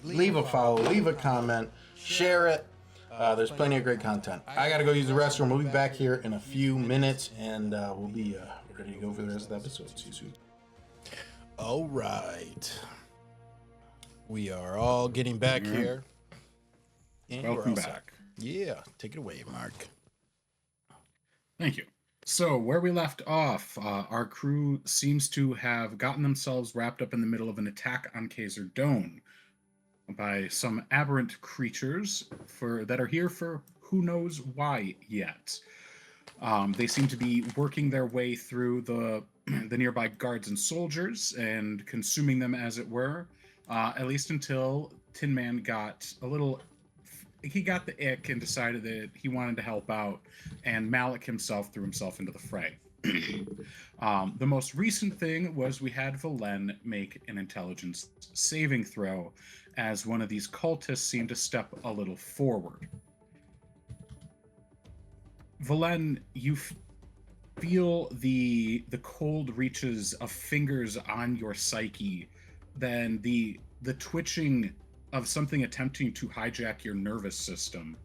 leave a follow, leave a comment, share it. There's plenty of great content. I got to go use the restroom. We'll be back here in a few minutes, and we'll be ready to go for the rest of the episode. See you soon. All right. We are all getting back here. And Welcome back. Yeah, take it away, Mark. Thank you. So where we left off, our crew seems to have gotten themselves wrapped up in the middle of an attack on Qazer-Dohn by some aberrant creatures that are here for who knows why yet. They seem to be working their way through the nearby guards and soldiers and consuming them, as it were, at least until Tin Man got he got the ick and decided that he wanted to help out, and Malik himself threw himself into the fray. The most recent thing was we had Valen make an intelligence saving throw as one of these cultists seemed to step a little forward. Valen, you feel the cold reaches of fingers on your psyche, then the twitching of something attempting to hijack your nervous system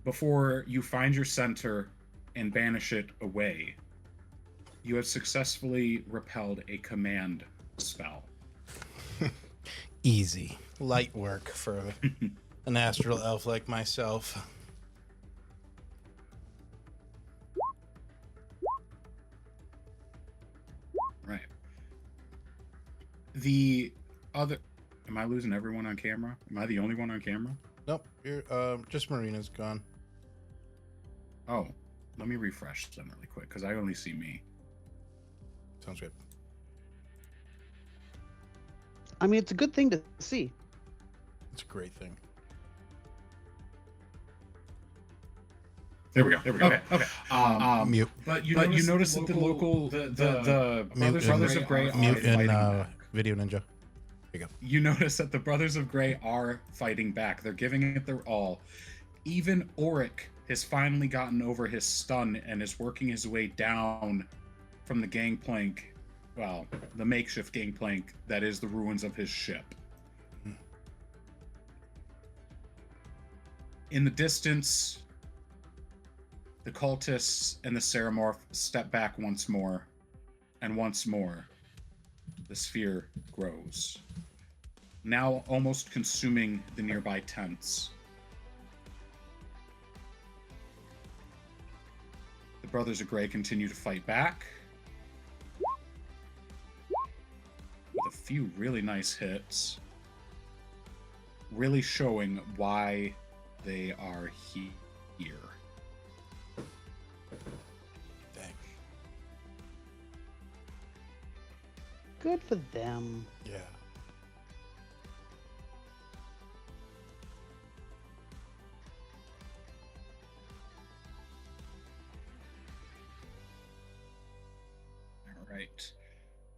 before you find your center and banish it away. You have successfully repelled a command spell. Easy. Light work for an astral elf like myself. Right. The other... Am I losing everyone on camera? Am I the only one on camera? Nope. You're, just Marina's gone. Oh, let me refresh them really quick because I only see me. Sounds good. I mean, it's a good thing to see. It's a great thing. There we go. Okay. Mute. But you notice that the local the Brothers of Grey are Mute fighting in back. Video Ninja. There you go. You notice that the Brothers of Grey are fighting back. They're giving it their all. Even Auric has finally gotten over his stun and is working his way down from the gangplank, well, the makeshift gangplank that is the ruins of his ship. In the distance, the cultists and the Ceramorph step back once more, and once more, the sphere grows. Now almost consuming the nearby tents. The Brothers of Grey continue to fight back. With a few really nice hits. Really showing why they are here. Dang. Good for them. Yeah.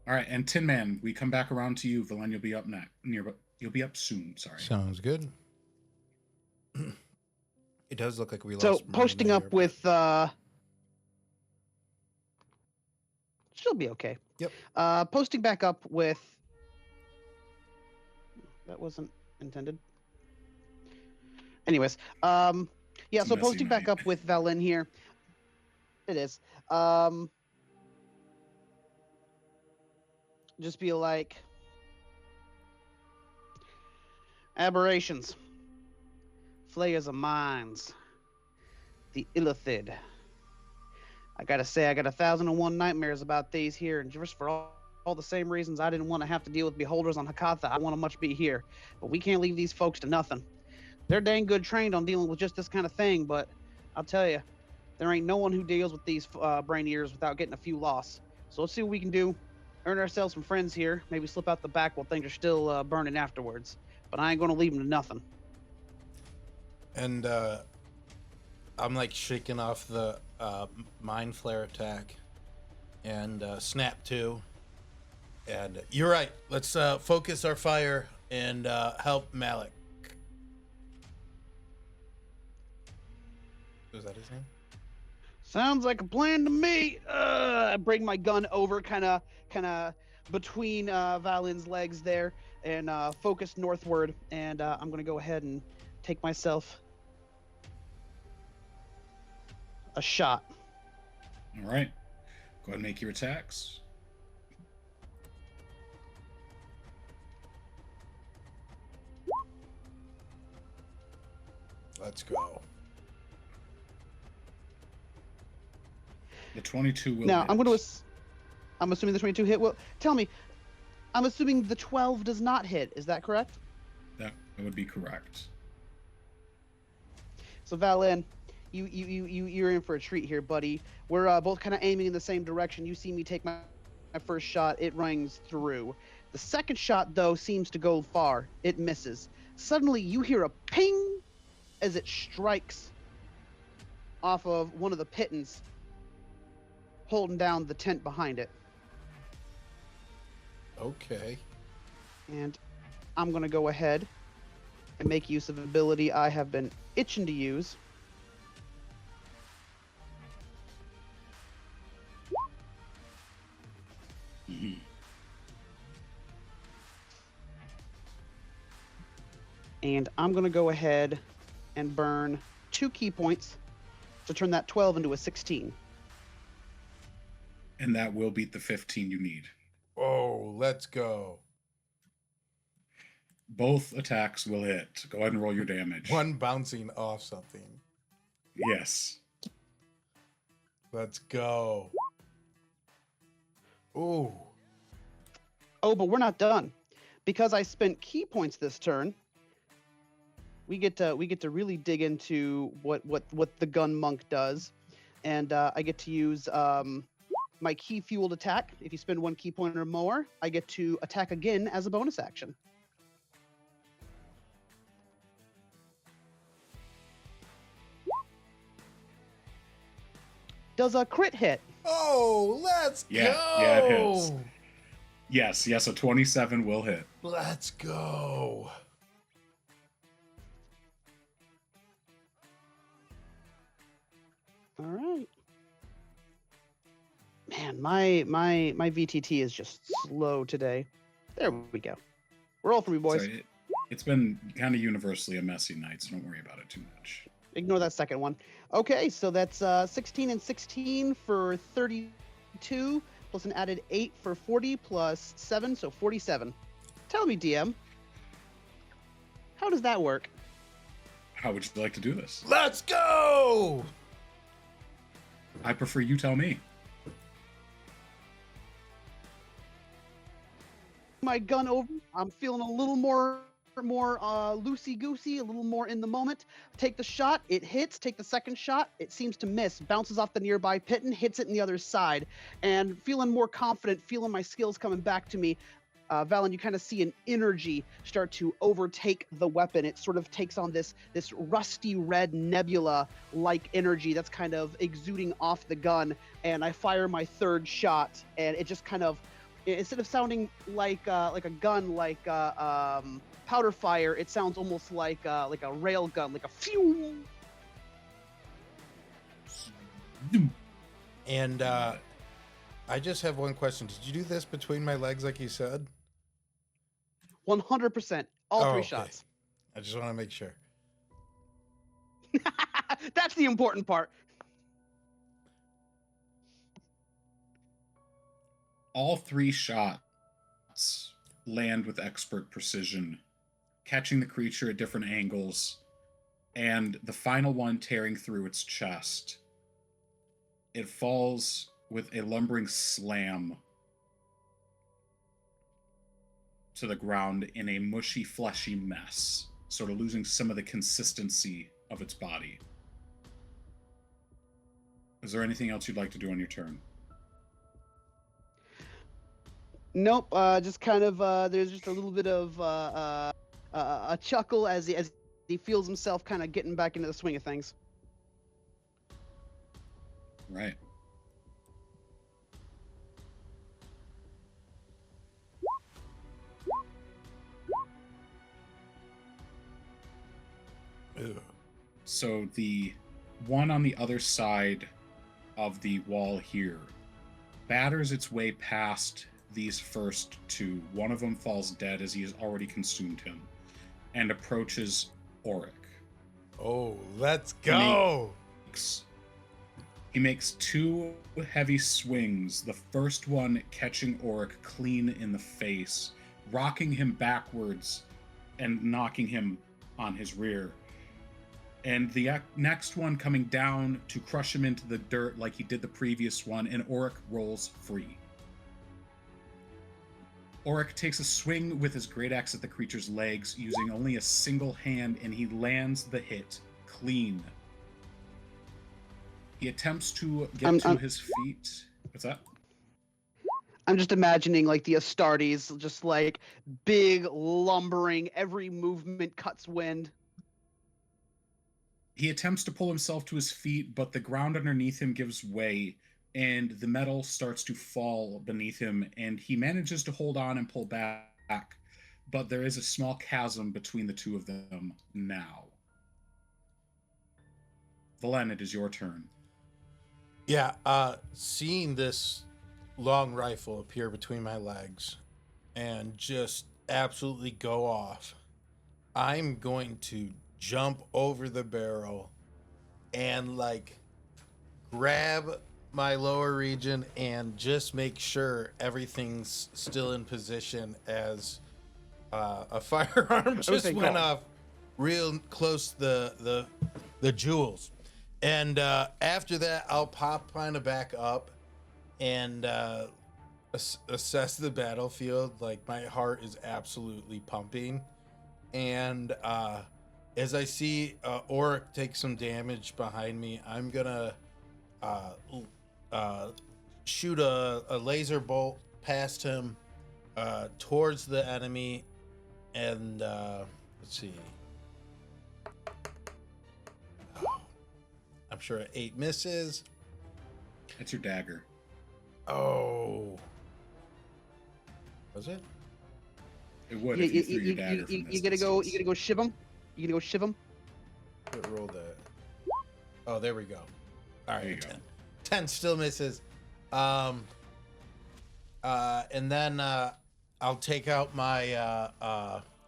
All right, and Tin Man, we come back around to you. Valen, you'll be up next. You'll be up soon. Sorry. Sounds good. It does look like we lost. So Marina posting here, up but- with she'll be okay. Yep. Posting back up with that wasn't intended. Anyways, yeah, It's a so messy posting back night. up with Valen here. It is. Just be like aberrations, flayers of minds, the illithid. I gotta say, I got 1,001 nightmares about these here, and just for all the same reasons I didn't want to have to deal with beholders on Hakatha, I want to much be here. But we can't leave these folks to nothing. They're dang good trained on dealing with just this kind of thing, but I'll tell you, there ain't no one who deals with these brain eaters without getting a few loss. So let's see what we can do. Earn ourselves some friends here. Maybe slip out the back while things are still burning afterwards. But I ain't gonna leave them to nothing. And I'm like shaking off the mind flare attack and snap 2. And you're right. Let's focus our fire and help Malik. Was that his name? Sounds like a plan to me. I bring my gun over, kind of between Valen's legs there, and focus northward. And I'm gonna go ahead and take myself a shot. All right. Go ahead and make your attacks. Let's go. The 22 will Now hit. I'm assuming the 22 hit. Well, tell me, I'm assuming the 12 does not hit. Is that correct? That would be correct. So Valen, you're in for a treat here, buddy. We're both kind of aiming in the same direction. You see me take my first shot. It rings through. The second shot, though, seems to go far. It misses. Suddenly, you hear a ping as it strikes off of one of the pittons, holding down the tent behind it. Okay. And I'm going to go ahead and make use of an ability I have been itching to use. Mhm. And I'm going to go ahead and burn 2 key points to turn that 12 into a 16. And that will beat the 15 you need. Oh, let's go. Both attacks will hit. Go ahead and roll your damage. One bouncing off something. Yes. Let's go. Ooh. Oh, but we're not done. Because I spent key points this turn, we get to really dig into what the gun monk does. And I get to use my key fueled attack. If you spend 1 key point or more, I get to attack again as a bonus action. Does a crit hit? Oh, let's go. Yeah, it hits. Yes, a 27 will hit. Let's go. All right. Man, my VTT is just slow today. There we go. Roll for me, boys. Sorry, it's been kind of universally a messy night, so don't worry about it too much. Ignore that second one. Okay, so that's 16 and 16 for 32, plus an added 8 for 40, plus 7, so 47. Tell me, DM, how does that work? How would you like to do this? Let's go. I prefer you tell me. My gun over. I'm feeling a little more loosey-goosey, a little more in the moment. Take the shot, it hits. Take the second shot, it seems to miss. Bounces off the nearby pit and hits it in the other side. And feeling more confident, feeling my skills coming back to me, Valen, you kind of see an energy start to overtake the weapon. It sort of takes on this rusty red nebula-like energy that's kind of exuding off the gun. And I fire my third shot, and it just kind of, instead of sounding like a gun, like powder fire, it sounds almost like a rail gun, like a phew. And I just have one question. Did you do this between my legs like you said? 100%. All three okay. shots. I just want to make sure. That's the important part. All 3 shots land with expert precision, catching the creature at different angles, and the final one tearing through its chest. It falls with a lumbering slam to the ground in a mushy, fleshy mess, sort of losing some of the consistency of its body. Is there anything else you'd like to do on your turn? Nope. Just kind of. There's just a little bit of a chuckle as he feels himself kind of getting back into the swing of things. Right. Ew. So the one on the other side of the wall here batters its way past these first 2. One of them falls dead as he has already consumed him, and approaches Auric. Oh, let's go. He makes 2 heavy swings, the first one catching Auric clean in the face, rocking him backwards and knocking him on his rear. And the next one coming down to crush him into the dirt like he did the previous one, and Auric rolls free. Auric takes a swing with his great axe at the creature's legs, using only a single hand, and he lands the hit clean. He attempts to get to his feet. What's that? I'm just imagining like the Astartes, just like big, lumbering, every movement cuts wind. He attempts to pull himself to his feet, but the ground underneath him gives way, and the metal starts to fall beneath him, and he manages to hold on and pull back, but there is a small chasm between the 2 of them now. Valen, it is your turn. Yeah, seeing this long rifle appear between my legs and just absolutely go off, I'm going to jump over the barrel and like grab my lower region and just make sure everything's still in position as a firearm just went off real close to the jewels. And after that, I'll pop kind of back up and assess the battlefield. Like, my heart is absolutely pumping. And as I see Auric take some damage behind me, I'm gonna shoot a laser bolt past him towards the enemy, and let's see. I'm sure 8 misses. That's your dagger. Oh, was it? It would if you threw your dagger from this you gotta go. You distance. gotta go shiv him. You gotta go shiv him. What roll that? Oh, there we go. All There you right, go. 10 still misses. And then I'll take out my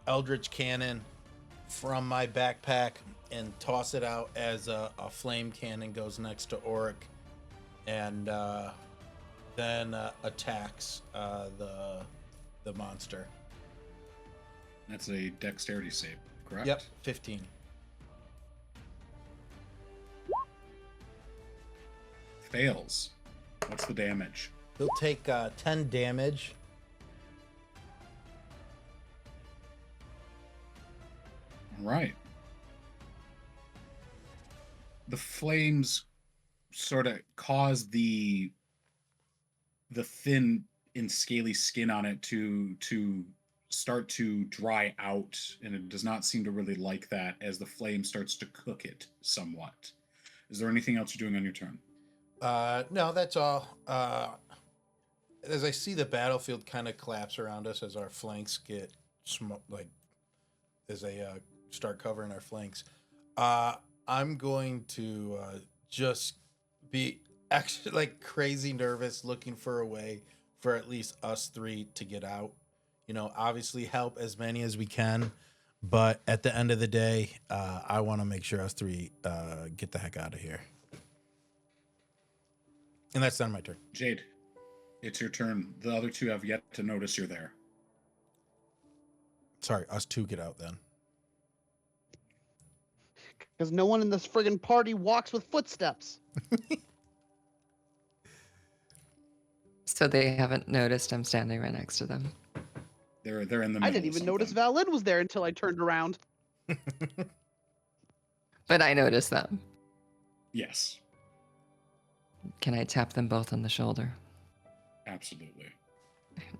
Eldritch cannon from my backpack and toss it out as a flame cannon goes next to Auric, and then attacks the monster. That's a dexterity save, correct? Yep, 15. Fails. What's the damage? He'll take 10 damage. All right. The flames sort of cause the thin and scaly skin on it to start to dry out, and it does not seem to really like that as the flame starts to cook it somewhat. Is there anything else you're doing on your turn? No, that's all. As I see the battlefield kind of collapse around us as our flanks get as they start covering our flanks, I'm going to just be actually like crazy nervous, looking for a way for at least us 3 to get out. You know, obviously help as many as we can, but at the end of the day, I want to make sure us 3 get the heck out of here. And that's done my turn. Jade, it's your turn. The other 2 have yet to notice you're there. Sorry, us 2 get out then. Because no one in this friggin' party walks with footsteps. So they haven't noticed I'm standing right next to them. They're in the middle. I didn't of even notice something. Valin was there until I turned around. But I noticed them. Yes, Can I tap them both on the shoulder? absolutely.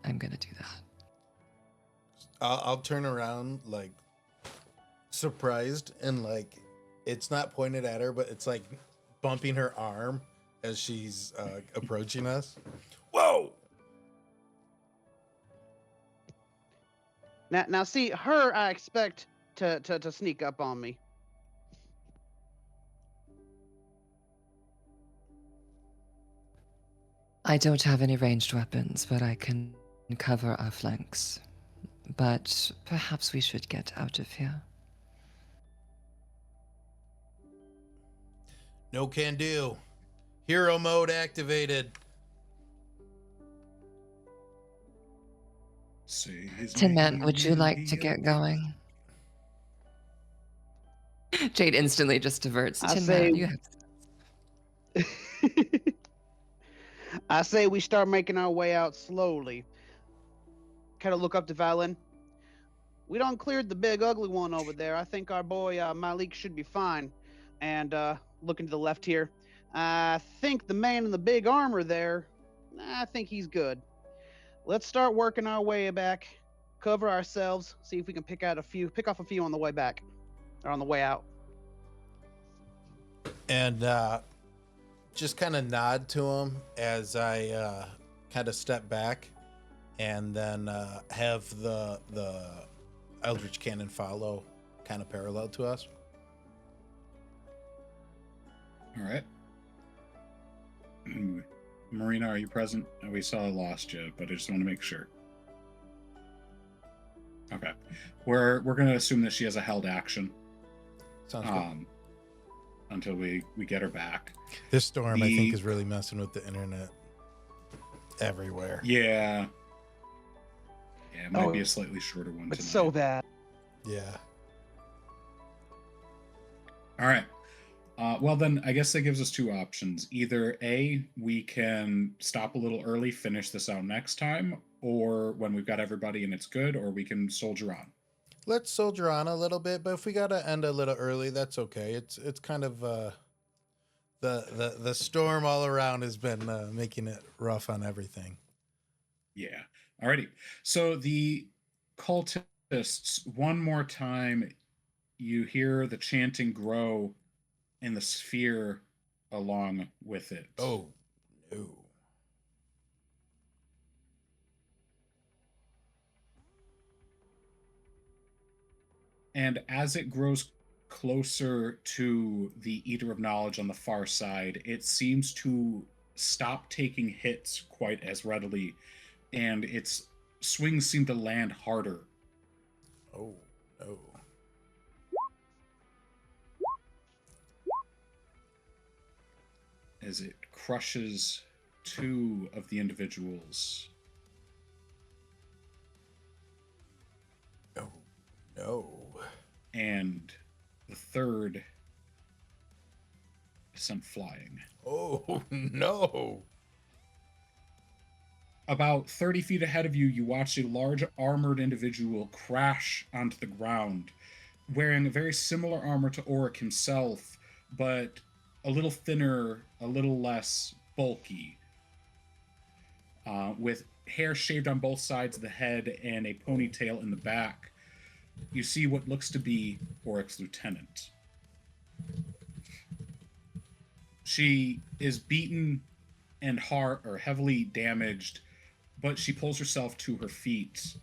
I'm gonna do that. I'll turn around like surprised, and like it's not pointed at her, but it's like bumping her arm as she's approaching us. Whoa! Now see her. I expect to sneak up on me. I don't have any ranged weapons, but I can cover our flanks. But perhaps we should get out of here. No can do. Hero mode activated. Say his Tin Man, name would you and like he'll to get be- going? Jade instantly just diverts. I Tin say- Man, you have I say we start making our way out slowly. Kind of look up to Valin. We done cleared the big ugly one over there. I think our boy Malik should be fine. And looking to the left here, I think the man in the big armor there, I think he's good. Let's start working our way back, cover ourselves, see if we can pick off a few on the way back or on the way out. And just kind of nod to him as I kind of step back, and then have the Eldritch Cannon follow kind of parallel to us. All right. Marina, are you present? We saw I lost you, but I just want to make sure. Okay. We're going to assume that she has a held action Sounds good. until we get her back. This storm, I think, the- is really messing with the internet everywhere. Yeah. Yeah, it might be Oh, a slightly shorter one It's tonight. so bad. Yeah. All right. Well, then I guess that gives us 2 options. Either A, we can stop a little early, finish this out next time, or when we've got everybody and it's good, or we can soldier on. Let's soldier on a little bit, but if we gotta end a little early, that's okay. It's kind of The storm all around has been making it rough on everything. Yeah. Alrighty. So the cultists, one more time, you hear the chanting grow and the sphere along with it. Oh, no. And as it grows closer to the Eater of Knowledge on the far side, it seems to stop taking hits quite as readily, and its swings seem to land harder. Oh, no. As it crushes two of the individuals. Oh, no. And the third is sent flying. Oh, no. About 30 feet ahead of you, you watch a large armored individual crash onto the ground, wearing a very similar armor to Auric himself, but a little thinner, a little less bulky, with hair shaved on both sides of the head and a ponytail in the back. You see what looks to be Auric's lieutenant. She is beaten and heavily damaged, but she pulls herself to her feet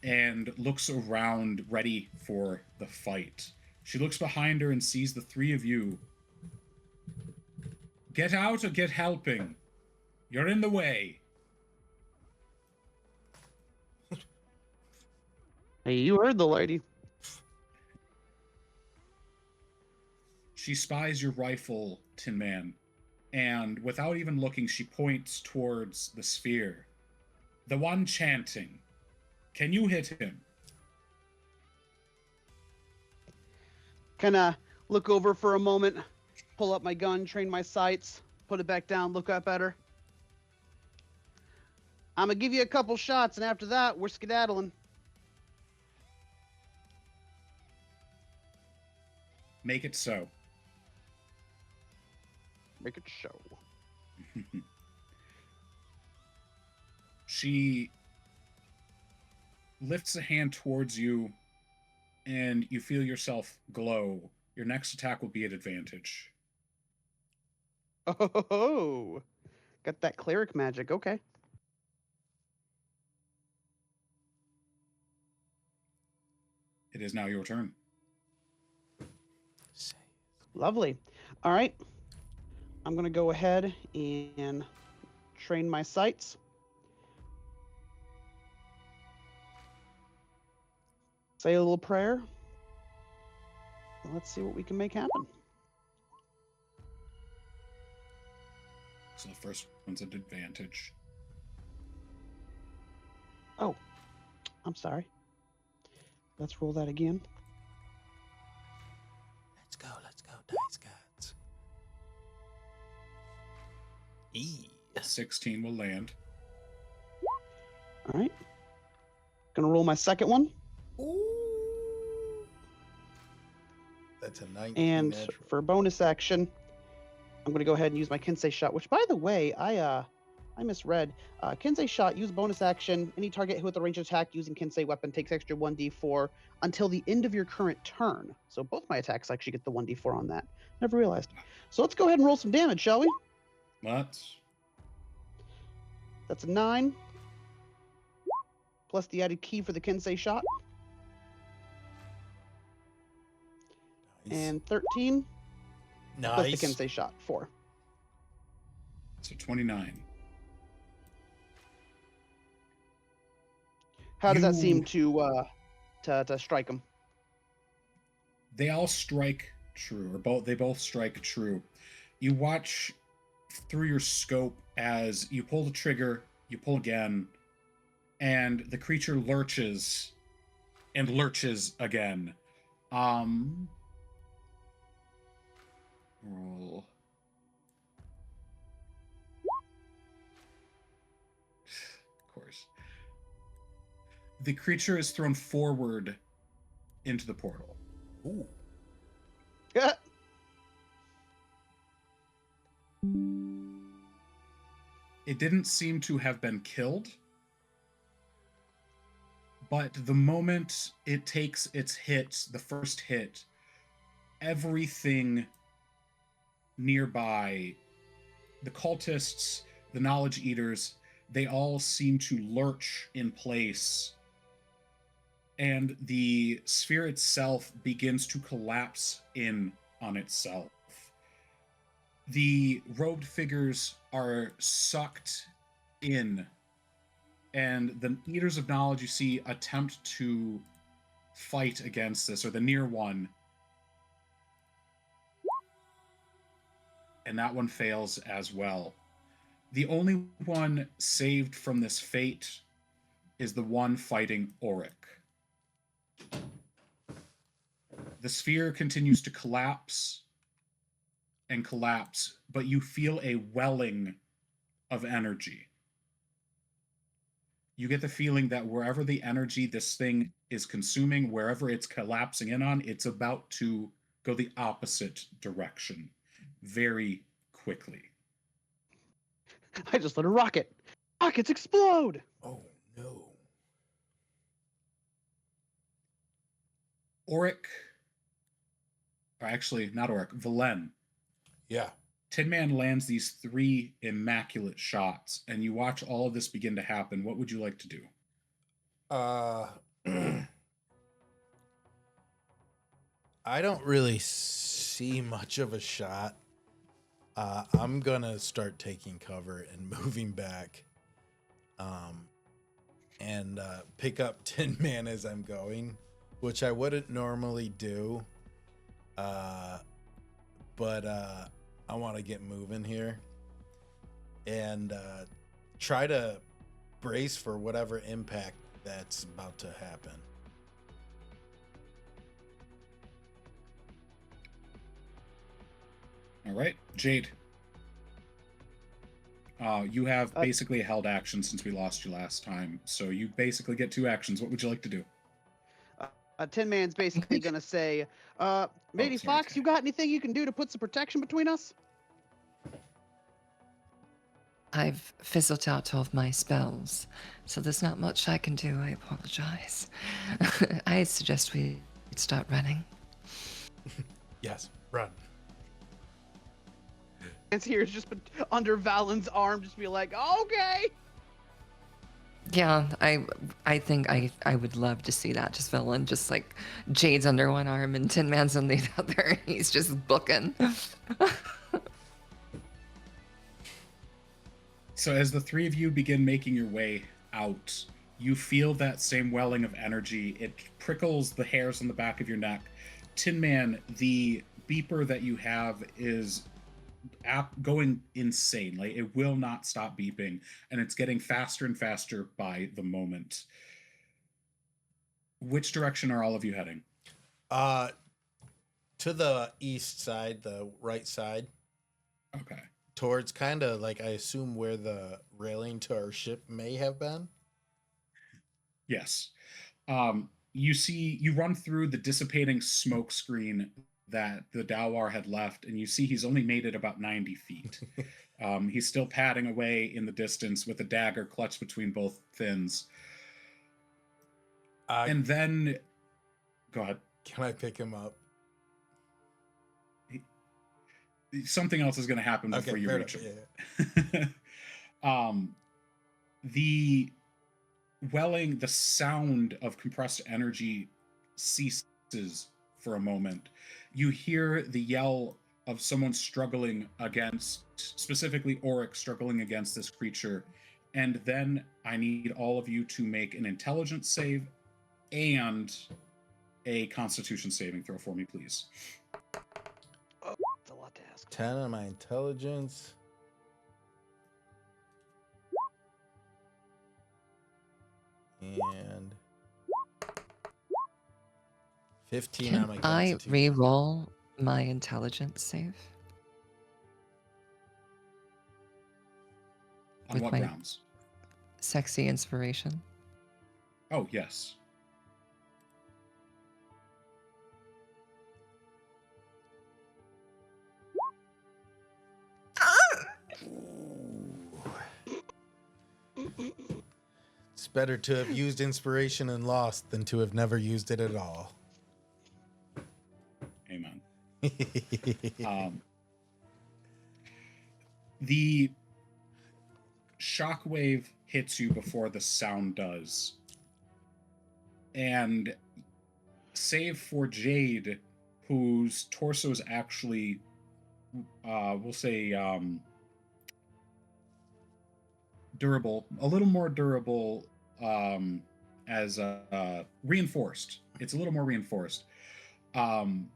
and looks around, ready for the fight. She looks behind her and sees the three of you. Get out or get helping. You're in the way. Hey, you heard the lady. She spies your rifle, Tin Man, and without even looking, she points towards the sphere. The one chanting. Can you hit him? Kind of look over for a moment, pull up my gun, train my sights, put it back down, look up at her. I'm going to give you a couple shots, and after that, we're skedaddling. Make it so. Make it show. She lifts a hand towards you, and you feel yourself glow. Your next attack will be at advantage. Oh, got that cleric magic. Okay. It is now your turn. Lovely. All right. I'm going to go ahead and train my sights. Say a little prayer. Let's see what we can make happen. So the first one's at advantage. Oh, I'm sorry. Let's roll that again. Let's go, dice gods. 16 will land. All right. Gonna roll my second one. Ooh. That's a 19 And natural. for bonus action, I'm gonna go ahead and use my Kensei shot, which by the way, I misread. Kensei shot, use bonus action. Any target with a ranged attack using Kensei weapon takes extra 1d4 until the end of your current turn. So both my attacks actually get the 1d4 on that. Never realized. So let's go ahead and roll some damage, shall we? Let's. That's a 9. Plus the added key for the Kensei shot. Nice. And 13. Plus the Nice. Kensei shot. 4. So 29. How does that You- seem to strike him? They all strike true, or they both strike true. You watch through your scope as you pull the trigger, you pull again, and the creature lurches and lurches again. Roll. Of course. The creature is thrown forward into the portal. Ooh. It didn't seem to have been killed, but the moment it takes its hit, the first hit, everything nearby, the cultists, the knowledge eaters, they all seem to lurch in place, and the sphere itself begins to collapse in on itself. The robed figures are sucked in, and the Eaters of Knowledge you see attempt to fight against this, or the near one, and that one fails as well. The only one saved from this fate is the one fighting Auric. The sphere continues to collapse and collapse, but you feel a welling of energy. You get the feeling that wherever the energy this thing is consuming, wherever it's collapsing in on, it's about to go the opposite direction very quickly. I just let a rocket. Rockets explode. Oh no. Auric, or actually not Auric, Velen. Yeah. Tin Man lands these 3 immaculate shots, and you watch all of this begin to happen. What would you like to do? I don't really see much of a shot. I'm gonna start taking cover and moving back, and pick up Tin Man as I'm going, which I wouldn't normally do. But I want to get moving here and try to brace for whatever impact that's about to happen. All right, Jade. You have basically a held action since we lost you last time, so you basically get 2 actions. What would you like to do? Tin Man's basically gonna say, Matey sorry, Fox, you got anything you can do to put some protection between us? I've fizzled out all of my spells, so there's not much I can do. I apologize. I suggest we start running. Yes, run. And here's just under Valen's arm, just be like, okay. Yeah, I think I would love to see that. Just villain, just like Jade's under one arm and Tin Man's on the other. He's just booking. So as the 3 of you begin making your way out, you feel that same welling of energy. It prickles the hairs on the back of your neck. Tin Man, the beeper that you have is going insane. Like, it will not stop beeping, and it's getting faster and faster by the moment. Which direction are all of you heading? To the east side, the right side. Okay. Towards kind of like, I assume, where the railing to our ship may have been. Yes. You run through the dissipating smoke screen that the Dowhar had left, and you see he's only made it about 90 feet. He's still padding away in the distance with a dagger clutched between both fins. And then, go ahead. Can I pick him up? Something else is going to happen before you reach him. Yeah. The welling, the sound of compressed energy ceases for a moment. You hear the yell of someone struggling against, specifically Auric struggling against this creature. And then I need all of you to make an intelligence save and a constitution saving throw for me, please. Oh, that's a lot to ask. 10 on my intelligence. And 15 on my Can I constitution. re-roll my intelligence save? On With what my- grounds? Sexy inspiration. Oh, yes. It's better to have used inspiration and lost than to have never used it at all. Amen. The shockwave hits you before the sound does. And save for Jade, whose torso is actually, we'll say, durable, a little more durable, as reinforced. It's a little more reinforced. Valen,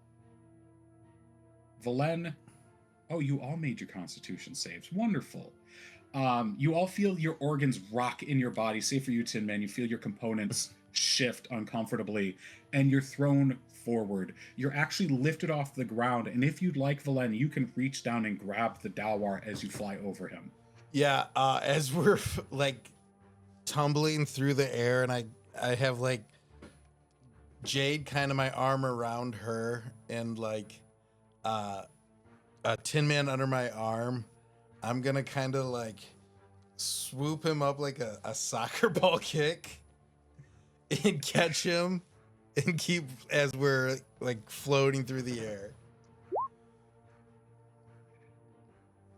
oh, you all made your constitution saves. Wonderful. You all feel your organs rock in your body. Save for you, Tin Man. You feel your components shift uncomfortably, and you're thrown forward. You're actually lifted off the ground, and if you'd like, Valen, you can reach down and grab the Dowhar as you fly over him. Yeah, as we're like tumbling through the air, and I have like Jade kind of my arm around her, and like a Tin Man under my arm. I'm gonna kind of like swoop him up like a soccer ball kick and catch him and keep as we're like floating through the air.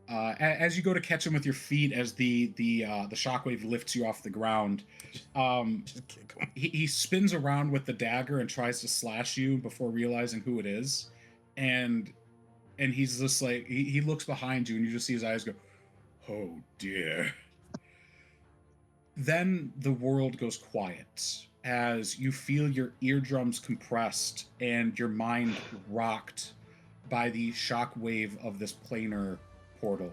As you go to catch him with your feet, as the shockwave lifts you off the ground, Just kick him. he spins around with the dagger and tries to slash you before realizing who it is, and he's just like he looks behind you and you just see his eyes go, oh dear. Then the world goes quiet as you feel your eardrums compressed and your mind rocked by the shockwave of this planar portal.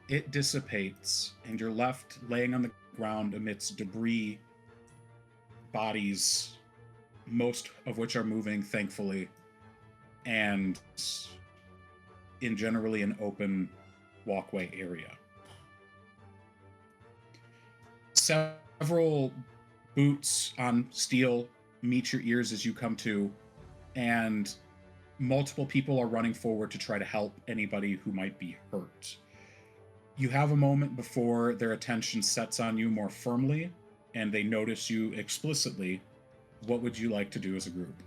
It dissipates, and you're left laying on the ground amidst debris, bodies, most of which are moving, thankfully, and in generally an open walkway area. Several boots on steel meet your ears as you come to, and multiple people are running forward to try to help anybody who might be hurt. You have a moment before their attention sets on you more firmly, and they notice you explicitly. What would you like to do as a group?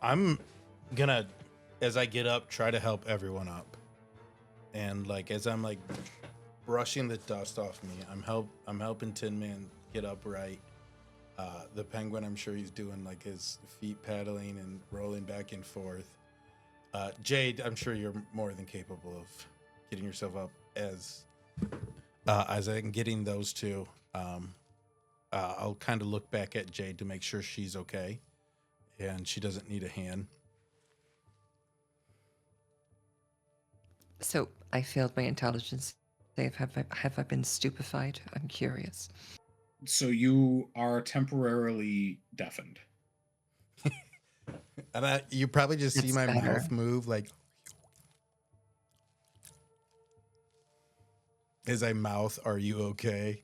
I'm gonna, as I get up, try to help everyone up, and like as I'm like brushing the dust off me, I'm helping Tin Man get upright. The penguin, I'm sure he's doing like his feet paddling and rolling back and forth. Jade, I'm sure you're more than capable of getting yourself up as I'm getting those two. I'll kind of look back at Jade to make sure she's okay and she doesn't need a hand. So I failed my intelligence save. Have I been stupefied? I'm curious. So you are temporarily deafened. And you probably just see That's my better. mouth move like as I mouth, "Are you okay?"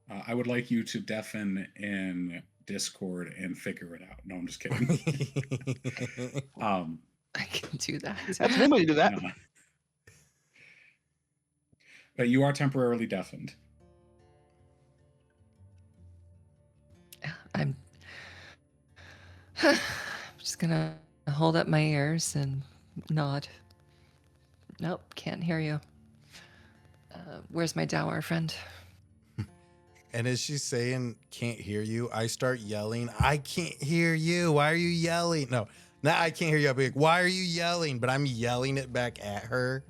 I would like you to deafen in Discord and figure it out. No, I'm just kidding. I can do that. That's one way to do that. no. But you are temporarily deafened. I'm just gonna hold up my ears and nod. Nope, can't hear you. Where's my Dowhar friend? And as she's saying, "Can't hear you," I start yelling, "I can't hear you. Why are you yelling?" No, I can't hear you. I'll be like, "Why are you yelling?" But I'm yelling it back at her.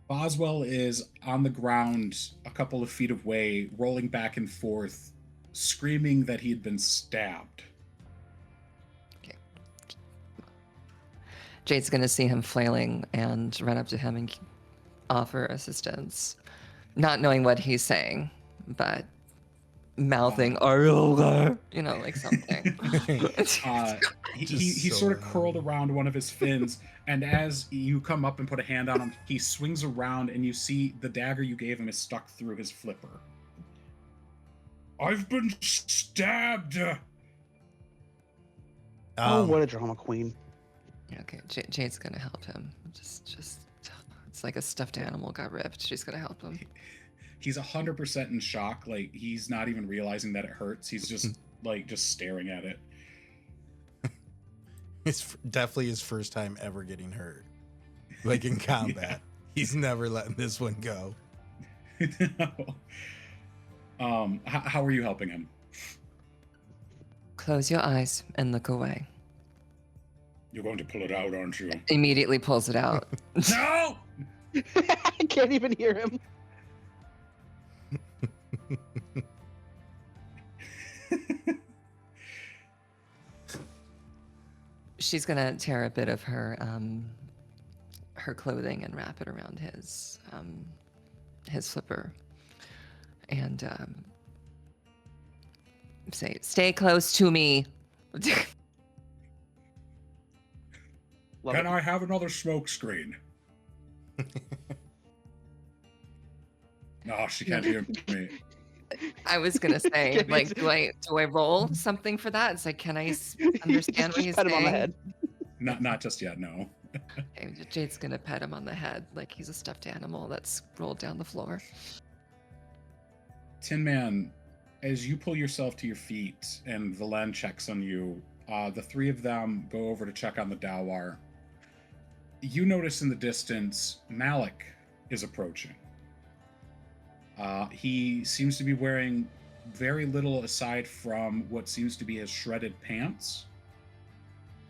Boswell is on the ground a couple of feet away, rolling back and forth, screaming that he had been stabbed. Jade's gonna see him flailing and run up to him and offer assistance, not knowing what he's saying, but mouthing "Are you okay?" You know, like something. He's sort of curled around one of his fins, and as you come up and put a hand on him, he swings around, and you see the dagger you gave him is stuck through his flipper. I've been stabbed. Oh, what a drama queen. Okay, Jade's gonna help him. Just It's like a stuffed animal got ripped. She's gonna help him. He's 100% in shock. Like, he's not even realizing that it hurts. He's just just staring at it. It's definitely his first time ever getting hurt. Like in combat. He's never letting this one go. How are you helping him? Close your eyes and look away. You're going to pull it out, aren't you? Immediately pulls it out. No! I can't even hear him. She's gonna tear a bit of her clothing and wrap it around his flipper, and say, "Stay close to me." Can I have another smoke screen? No, she can't hear me. I was gonna say, like, do I roll something for that? It's like, can I understand what he's Pat him saying? on the head. Not just yet, no. Okay, Jade's gonna pet him on the head like he's a stuffed animal that's rolled down the floor. Tin Man, as you pull yourself to your feet and Valen checks on you, the three of them go over to check on the Dowhar. You notice in the distance, Malik is approaching. He seems to be wearing very little aside from what seems to be his shredded pants.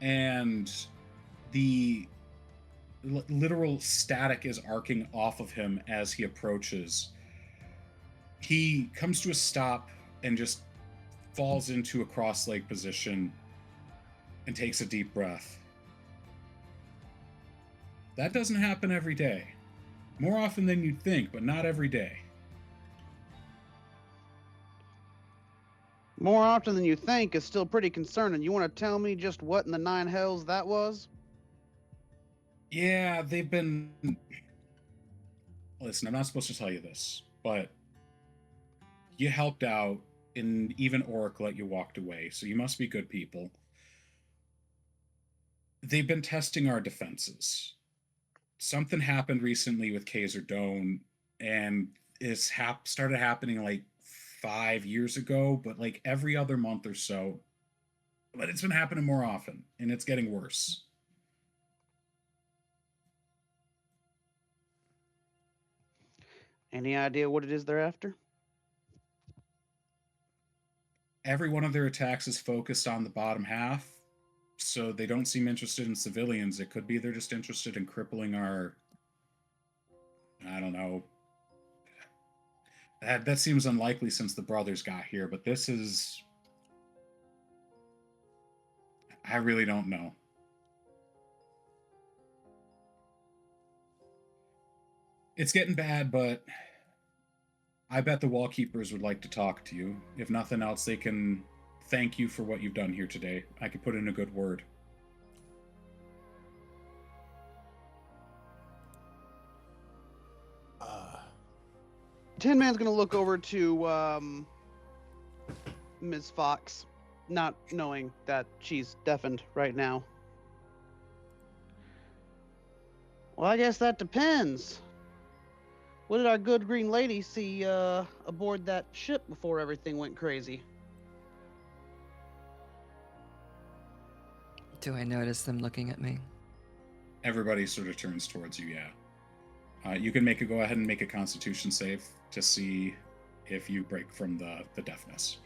And the literal static is arcing off of him as he approaches. He comes to a stop and just falls into a cross-leg position and takes a deep breath. That doesn't happen every day. More often than you'd think, but not every day. More often than you think is still pretty concerning. You want to tell me just what in the nine hells that was? Yeah, they've been... Listen, I'm not supposed to tell you this, but you helped out, and even Oric let you walked away, so you must be good people. They've been testing our defenses. Something happened recently with Qazer-Dohn, and it's started happening like 5 years ago, but like every other month or so. But it's been happening more often, and it's getting worse. Any idea what it is they're after? Every one of their attacks is focused on the bottom half, so they don't seem interested in civilians. It could be they're just interested in crippling our... I don't know. That seems unlikely since the brothers got here, but this is... I really don't know. It's getting bad, but I bet the Wallkeepers would like to talk to you. If nothing else, they can thank you for what you've done here today. I could put in a good word. Tin Man's gonna look over to Ms. Fox, not knowing that she's deafened right now. Well, I guess that depends. What did our good green lady see aboard that ship before everything went crazy? Do I notice them looking at me? Everybody sort of turns towards you, yeah. You can go ahead and make a Constitution save to see if you break from the deafness.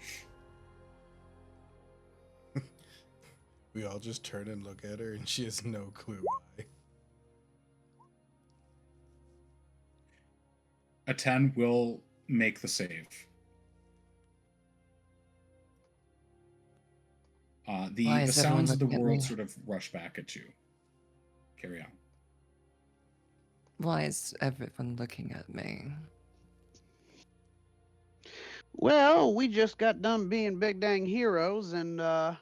We all just turn and look at her, and she has no clue why. A 10 will make the save. The sounds of the world sort of rush back at you. Carry on. Why is everyone looking at me? Well, we just got done being big dang heroes, and our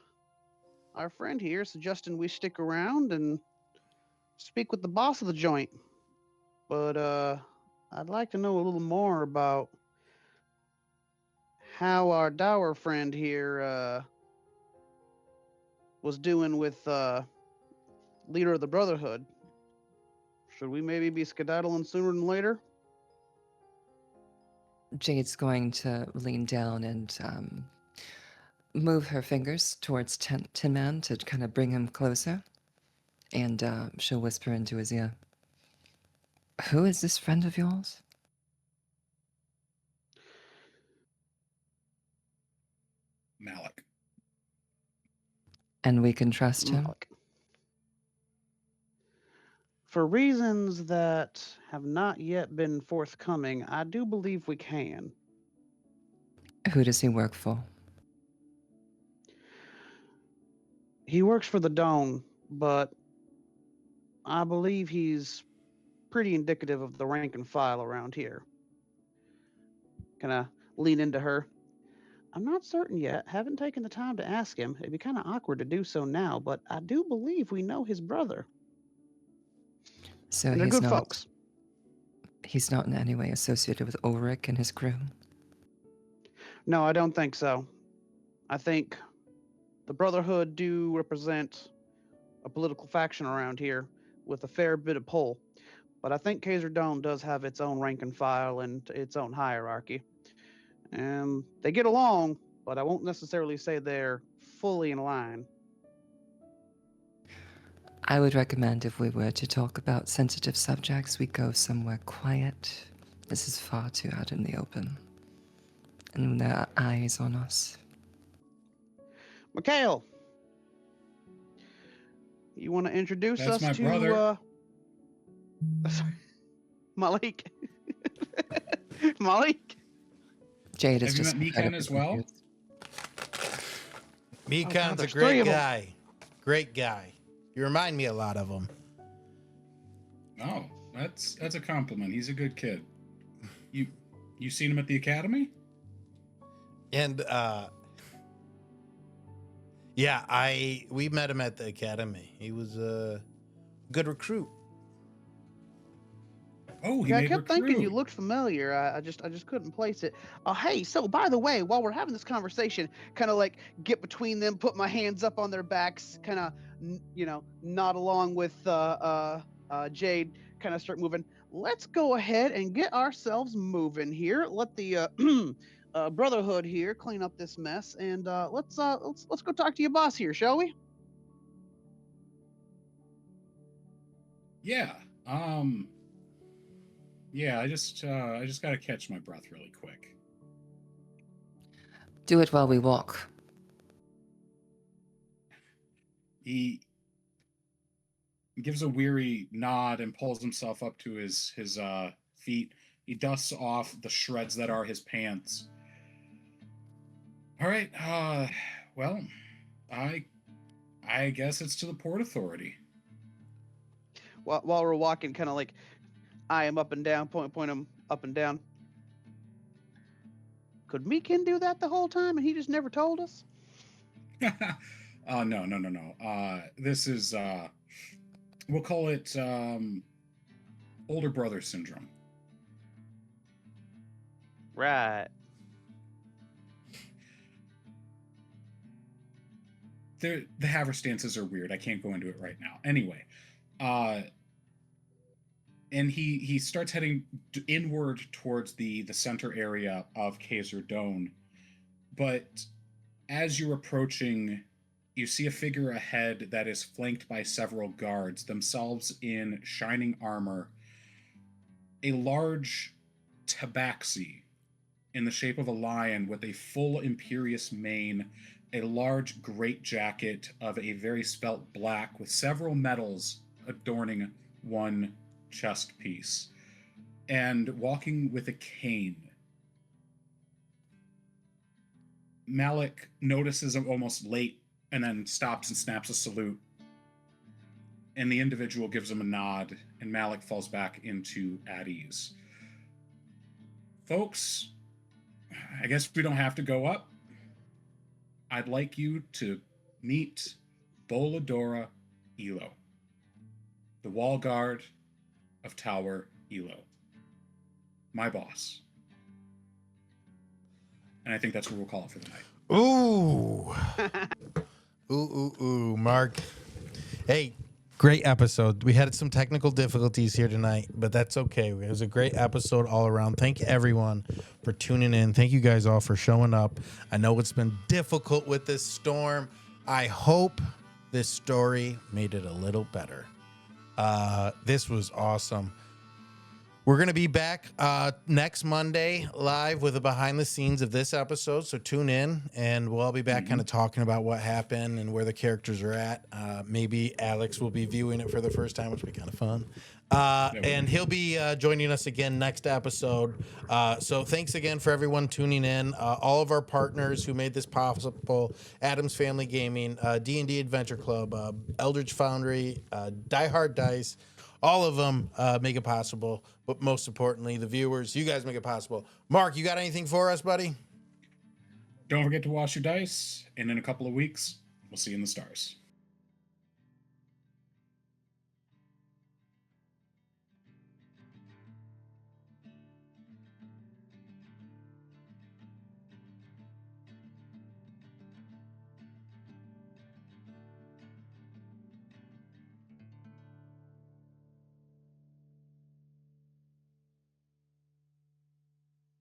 friend here suggesting we stick around and speak with the boss of the joint. But I'd like to know a little more about how our dour friend here was doing with leader of the Brotherhood. Should we maybe be skedaddling sooner than later? Jade's going to lean down and move her fingers towards Tin Man to kind of bring him closer. And she'll whisper into his ear, "Who is this friend of yours?" Malik. And we can trust him? Malik. For reasons that have not yet been forthcoming, I do believe we can. Who does he work for? He works for the Dohn, but I believe he's pretty indicative of the rank and file around here. Kind of lean into her. I'm not certain yet. Haven't taken the time to ask him. It'd be kind of awkward to do so now, but I do believe we know his brother. So And they're he's good not, folks. he's not in any way associated with Ulrich and his crew? No, I don't think so. I think the Brotherhood do represent a political faction around here with a fair bit of pull. But I think Qazer-Dohn does have its own rank and file and its own hierarchy. And they get along, but I won't necessarily say they're fully in line. I would recommend if we were to talk about sensitive subjects, we go somewhere quiet. This is far too out in the open. And when there are eyes on us. Mikhail, you want to introduce That's us my to brother. sorry, Malik? Malik? Jade is Have you just met Mikan as well? Mikan's a there's three great of 'em. guy. Great guy. You remind me a lot of him. Oh, that's a compliment. He's a good kid. You seen him at the academy? And yeah, we met him at the academy. He was a good recruit. Oh, he Yeah, I made kept thinking you recruit. looked familiar. I just couldn't place it. Hey, so by the way, while we're having this conversation, kind of like get between them, put my hands up on their backs, kind of nod along with Jade, kind of start moving. Let's go ahead and get ourselves moving here. Let the Brotherhood here clean up this mess, and let's go talk to your boss here, shall we? Yeah. Yeah, I just gotta catch my breath really quick. Do it while we walk. He gives a weary nod and pulls himself up to his feet. He dusts off the shreds that are his pants. All right. Well, I guess it's to the Port Authority. While we're walking, kind of like eye him up and down, point him up and down. Could Meekin do that the whole time and he just never told us? No. This is we'll call it older brother syndrome. Right. The Haverstances are weird. I can't go into it right now. Anyway, and he starts heading inward towards the center area of Qazer-Dohn. But as you're approaching, you see a figure ahead that is flanked by several guards, themselves in shining armor. A large tabaxi in the shape of a lion with a full imperious mane, a large great jacket of a very spelt black with several medals adorning one chest piece, and walking with a cane. Malik notices him almost late and then stops and snaps a salute. And the individual gives him a nod, and Malik falls back into at ease. Folks, I guess we don't have to go up. I'd like you to meet Boladora Elo, the wall guard of Tower Elo. My boss. And I think that's what we'll call it for the night. Ooh, Mark. Hey, Great episode. We had some technical difficulties here tonight, but that's okay. It was a great episode all around. Thank everyone for tuning in. Thank you guys all for showing up. I know it's been difficult with this storm. I hope this story made it a little better. This was awesome. We're going to be back next Monday live with a behind the scenes of this episode. So tune in and we'll all be back kind of talking about what happened and where the characters are at. Maybe Alex will be viewing it for the first time, which will be kind of fun. And he'll be joining us again next episode. So thanks again for everyone tuning in. All of our partners who made this possible: Adam's Family Gaming, D&D Adventure Club, Eldritch Foundry, Die Hard Dice. All of them make it possible, but most importantly, the viewers, you guys make it possible. Mark, you got anything for us, buddy? Don't forget to wash your dice, and in a couple of weeks, we'll see you in the stars.